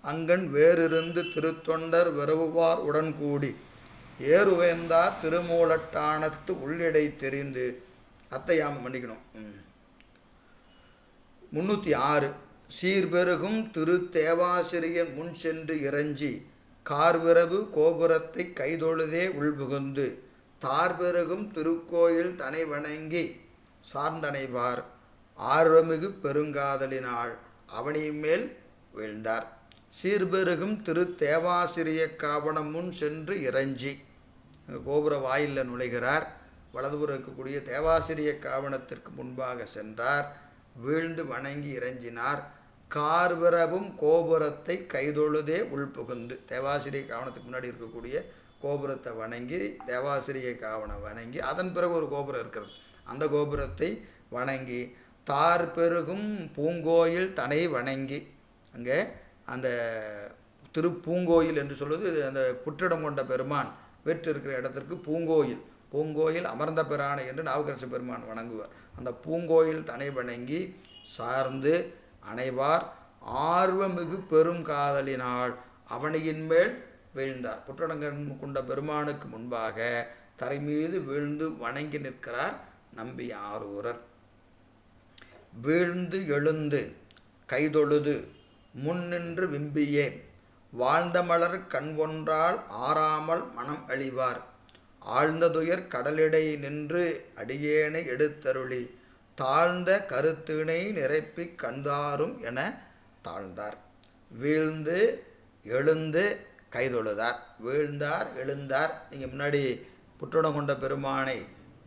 அங்கன் வேறிருந்து திருத்தொண்டர் விரவுவார் உடன்கூடி ஏறுவேந்தார் திருமூலட்டானத்து உள்ளிடை தெரிந்து. அத்தையாம மன்னிக்கணும். 306 சீர்பெருகும் திரு தேவாசிரியன் முன் சென்று இறைஞ்சி கார்விரவு கோபுரத்தை கைதொழுதே உள்புகுந்து தார்பெருகும் திருக்கோயில் தனை வணங்கி சார்ந்தனைவார் ஆர்வமிகு பெருங்காதலினால் அவனின் மேல் வீழ்ந்தார். சீர்பெருகும் திரு தேவாசிரிய காவணம் முன் சென்று இறைஞ்சி, கோபுர வாயிலில் நுழைகிறார். வலதுபுறம் இருக்கக்கூடிய தேவாசிரிய காவணத்திற்கு முன்பாக சென்றார். வீழ்ந்து வணங்கி இறைஞ்சினார். கார்விரவும் கோபுரத்தை கைதொழுதே உள்புகுந்து, தேவாசிரிய காவணத்துக்கு முன்னாடி இருக்கக்கூடிய கோபுரத்தை வணங்கி, தேவாசிரிய காவணம் வணங்கி, அதன் பிறகு ஒரு கோபுரம் இருக்கிறது, அந்த கோபுரத்தை வணங்கி தார் பெருகும் பூங்கோயில் தனை வணங்கி, அங்கே அந்த திருப்பூங்கோயில் என்று சொல்வது அந்த புற்றிடம் கொண்ட பெருமான் வெற்று இருக்கிற இடத்திற்கு பூங்கோயில், பூங்கோயில் அமர்ந்த பிரானை என்று நாவுக்கரசு பெருமான் வணங்குவார். அந்த பூங்கோயில் தனை வணங்கி சார்ந்து அனைவார் ஆர்வமிகு பெரும் காதலினால் அவனியின் மேல் வீழ்ந்தார். புற்றடங்கன் கொண்ட பெருமானுக்கு முன்பாக தரை மீது வீழ்ந்து வணங்கி நிற்கிறார் நம்பி ஆரூரர். வீழ்ந்து எழுந்து கைதொழுது முன்னின்று விம்பியே வாழ்ந்தமலர் கண்கொன்றால் ஆறாமல் மனம் அழிவார் ஆழ்ந்ததுயர் கடலிடை நின்று அடியேனை எடுத்தருளி தாழ்ந்த கருத்தினை நிரப்பி கண்டாரும் என தாழ்ந்தார். வீழ்ந்து எழுந்து கைதொழுதார். வீழ்ந்தார், எழுந்தார். நீங்கள் முன்னாடி புற்றடம் கொண்ட பெருமானை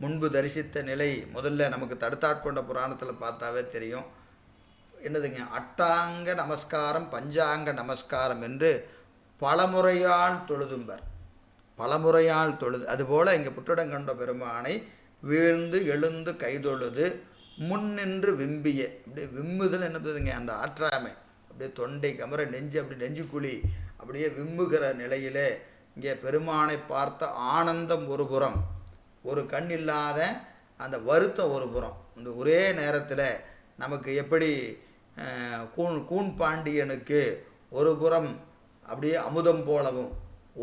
முன்பு தரிசித்த நிலை முதல்ல நமக்கு தடுத்தாட்கொண்ட புராணத்தில் பார்த்தாவே தெரியும். என்னதுங்க, அட்டாங்க நமஸ்காரம் பஞ்சாங்க நமஸ்காரம் என்று பலமுறையால் தொழுதும்பர். பலமுறையால் தொழுது. அதுபோல் இங்கே புற்றிடங்கொண்ட பெருமானை வீழ்ந்து எழுந்து கைதொழுது முன்னின்று விம்பிய, அப்படியே விம்முதல் என்னதுங்க, அந்த ஆற்றாமை அப்படியே தொண்டை கமர நெஞ்சு அப்படி நெஞ்சு குழி அப்படியே விம்முகிற நிலையிலே இங்கே பெருமானை பார்த்த ஆனந்தம் ஒரு புறம், ஒரு கண் இல்லாத அந்த வருத்தம் ஒரு புறம். இந்த ஒரே நேரத்தில் நமக்கு எப்படி கூன் பாண்டியனுக்கு ஒரு புறம் அப்படியே அமுதம் போலவும்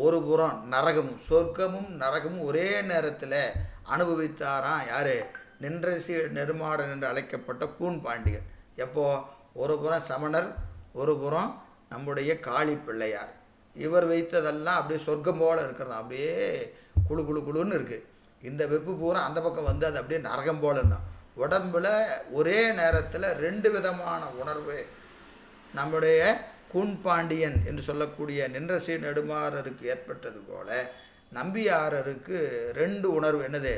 ஒரு புறம் நரகமும், சொர்க்கமும் நரகமும் ஒரே நேரத்தில் அனுபவித்தாராம் யார்? நின்றசி நெடுமாடன் என்று அழைக்கப்பட்ட கூன் பாண்டியன். எப்போ? ஒரு புறம் சமணர், ஒரு புறம் நம்முடைய காளி பிள்ளையார். இவர் வைத்ததெல்லாம் அப்படியே சொர்க்கம் போல் இருக்கிறதா, அப்படியே குழு குழு குழுன்னு இருக்குது. இந்த வெப்பு பூரா அந்த பக்கம் வந்து அது அப்படியே நரகம் போல் இருந்தான். உடம்பில் ஒரே நேரத்தில் 2 விதமான உணர்வு நம்முடைய கூன்பாண்டியன் என்று சொல்லக்கூடிய நின்றசி நெடுமாறருக்கு ஏற்பட்டது போல நம்பியாரருக்கு 2 உணர்வு. என்னது?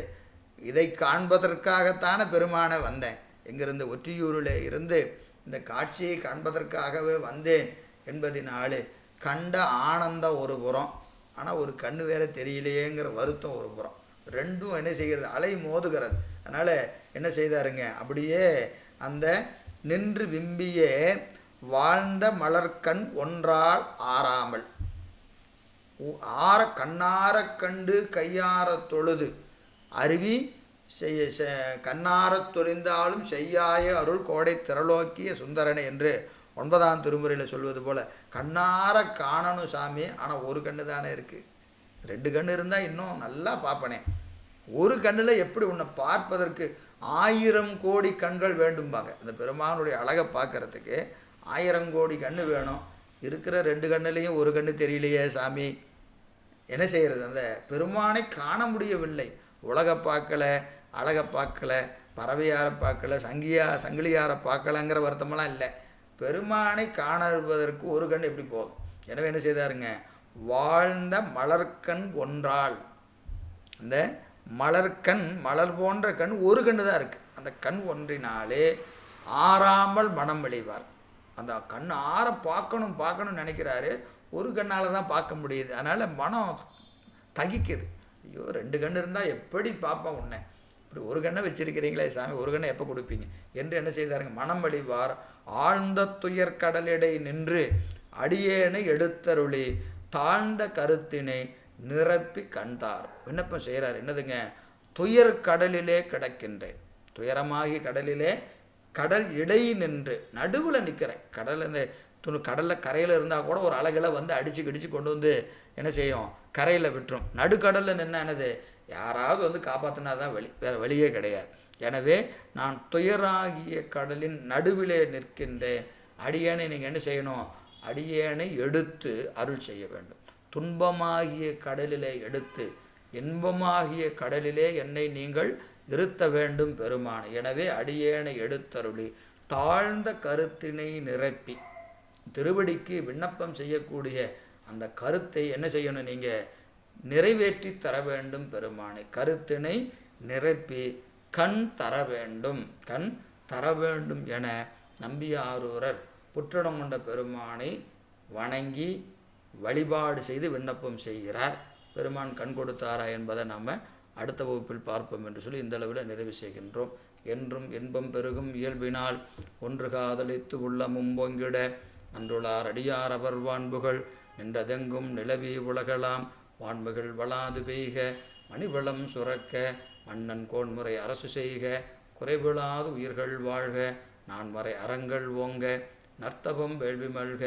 இதை காண்பதற்காகத்தானே பெருமானை வந்தேன், எங்கிருந்து ஒற்றியூரில் இருந்து இந்த காட்சியை காண்பதற்காகவே வந்தேன் என்பதினாலே கண்ட ஆனந்தம் ஒரு புறம், ஆனால் ஒரு கண்ணு வேற தெரியலையேங்கிற வருத்தம் ஒரு புறம். ரெண்டும் என்ன செய்கிறது? அலை மோதுகிறது. அதனால் என்ன செய்தாருங்க, அப்படியே அந்த நின்று விம்பிய வாழ்ந்த மலர்கண் ஒன்றால் ஆறாமல் கண்ணார கண்டு கையார தொழுது அருவி கண்ணாரத் தொழிந்தாலும் செய்யாய அருள் கோடை திரளோக்கிய சுந்தரனை என்று 9ஆம் திருமுறையில் சொல்வது போல் கண்ணார காணணும் சாமி, ஆனால் ஒரு கண்ணு தானே இருக்குது. 2 கண்ணு இருந்தால் இன்னும் நல்லா பார்ப்பனே. ஒரு கண்ணில் எப்படி உன்னை பார்ப்பதற்கு 1000 கோடி கண்கள் வேண்டும்பாங்க. இந்த பெருமானுடைய அழகை பார்க்கறதுக்கு 1000 கோடி கண்ணு வேணும். இருக்கிற 2 கண்ணுலேயும் ஒரு கண்ணு தெரியலையே சாமி, என்ன செய்கிறது? அந்த பெருமானை காண முடியவில்லை. உலகை பார்க்கல, அழகை பார்க்கல, பறவையாரை பார்க்கல, சங்கிலியாரை பார்க்கலங்கிற வருத்தமெல்லாம் இல்லை. பெருமானை காணுவதற்கு ஒரு கண் எப்படி போதும்? எனவே என்ன செய்தாருங்க, வாழ்ந்த மலர்கண் ஒன்றால், அந்த மலர்கண் மலர் போன்ற கண் ஒரு கண்ணு தான் இருக்குது. அந்த கண் ஒன்றினாலே ஆறாமல் மனம் விளைவார். அந்த கண் ஆற பார்க்கணும்னு நினைக்கிறாரு, ஒரு கண்ணால் தான் பார்க்க முடியுது. அதனால் மனம் தகிக்குது. ஐயோ 2 கண் இருந்தால் எப்படி பார்ப்பேன் உன்னை, இப்படி ஒரு கண்ணை வச்சிருக்கிறீங்களே சாமி, ஒரு கண்ணை எப்போ கொடுப்பீங்க என்று என்ன செய்தாருங்க, மனம் வழிவார் ஆழ்ந்த துயர் கடலிடை நின்று அடியேனை எடுத்தருளி தாழ்ந்த கருத்தினை நிரப்பி கண்டார். விண்ணப்பம் செய்கிறார். என்னதுங்க, துயர் கடலிலே கிடக்கின்றேன், துயரமாகி கடலிலே கடல் இடை நின்று நடுவில் நிற்கிறேன். கடல் இந்த கடலில் கரையில் இருந்தால் கூட ஒரு அழகில் வந்து அடித்து கொண்டு வந்து என்ன செய்யும், கரையில் விட்டுரும். நடுக்கடலில் நின்று என்னது, யாராவது வந்து காப்பாற்றினா தான் வேறு வழியே கிடையாது. எனவே நான் துயராகிய கடலின் நடுவிலே நிற்கின்றேன், அடியேனை நீங்கள் என்ன செய்யணும், அடியேனை எடுத்து அருள் செய்ய வேண்டும். துன்பமாகிய கடலிலே எடுத்து இன்பமாகிய கடலிலே என்னை நீங்கள் இருத்த வேண்டும் பெருமான். எனவே அடியேனை எடுத்தருளி தாழ்ந்த கருத்தினை நிரப்பி, திருவடிக்கு விண்ணப்பம் செய்யக்கூடிய அந்த கருத்தை என்ன செய்யணும், நீங்கள் நிறைவேற்றி தர வேண்டும் பெருமானை. கருத்தினை நிரப்பி கண் தர வேண்டும் என நம்பியாரூரர் புற்றிடங்கொண்ட பெருமானை வணங்கி வழிபாடு செய்து விண்ணப்பம் செய்கிறார். பெருமான் கண் கொடுத்தாரா என்பதை நாம் அடுத்த வகுப்பில் பார்ப்போம் என்று சொல்லி இந்த அளவில் நிறைவு செய்கின்றோம். என்றும் இன்பம் பெருகும் இயல்பினால் ஒன்று காதலித்து உள்ளமும் பொங்கிட அன்றுளார் அடியார் அவர் வான்புகள் நின்றதெங்கும் நிலவி உலகலாம் வான்முகள் வளாது பெய்க மணிவளம் சுரக்க மன்னன் கோன்முறை அரசு செய்க குறைவிழாது உயிர்கள் வாழ்க நான்மறை அறங்கள் ஓங்க நர்த்தவம் வேள்வி மல்க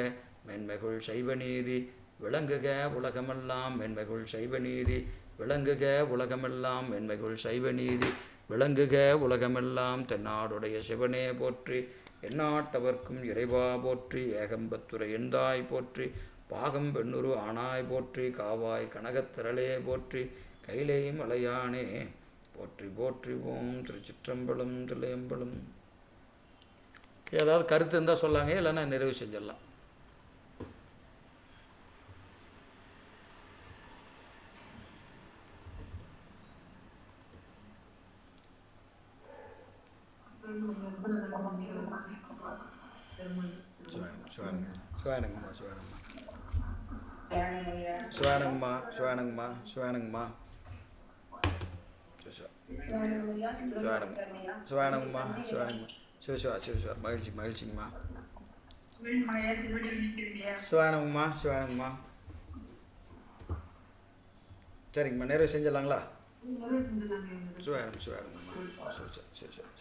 மென்மைகுள் சைவநீதி விளங்குக உலகமெல்லாம் மென்மைகுள் சைவநீதி விளங்குக உலகமெல்லாம் மென்மைகுள் சைவநீதி விளங்குக உலகமெல்லாம் தென்னாடுடைய சிவனே போற்றி எந்நாட்டவர்க்கும் இறைவா போற்றி ஏகம்பத்துரை எந்தாய் போற்றி பாகம் பெண்ணுரு ஆனாய் போற்றி காவாய் கனகத்திரளே போற்றி கைலை மலையானே போற்றி போற்றி. ஓம் திருச்சிற்றம்பலம் தில்லையம்பலம். ஏதாவது கருத்து இருந்தால் சொல்லாங்க, இல்லைன்னா நிறைவு செஞ்சிடலாம். சிவானங்கம்மா. சிவானங்கம்மா சிவானங்கம்மா சிவானங்கம்மா சிவானங்கம்மா சிவானங்கம்மா சிவானங்கம்மா சிவசிவா மகிழ்ச்சி மகிழ்ச்சிங்கம்மா சிவானங்கம்மா சிவானங்கம்மா சரிங்கம்மா நிறைவு செஞ்சிடலாங்களா சிவானங்கம்மா சிவசிவா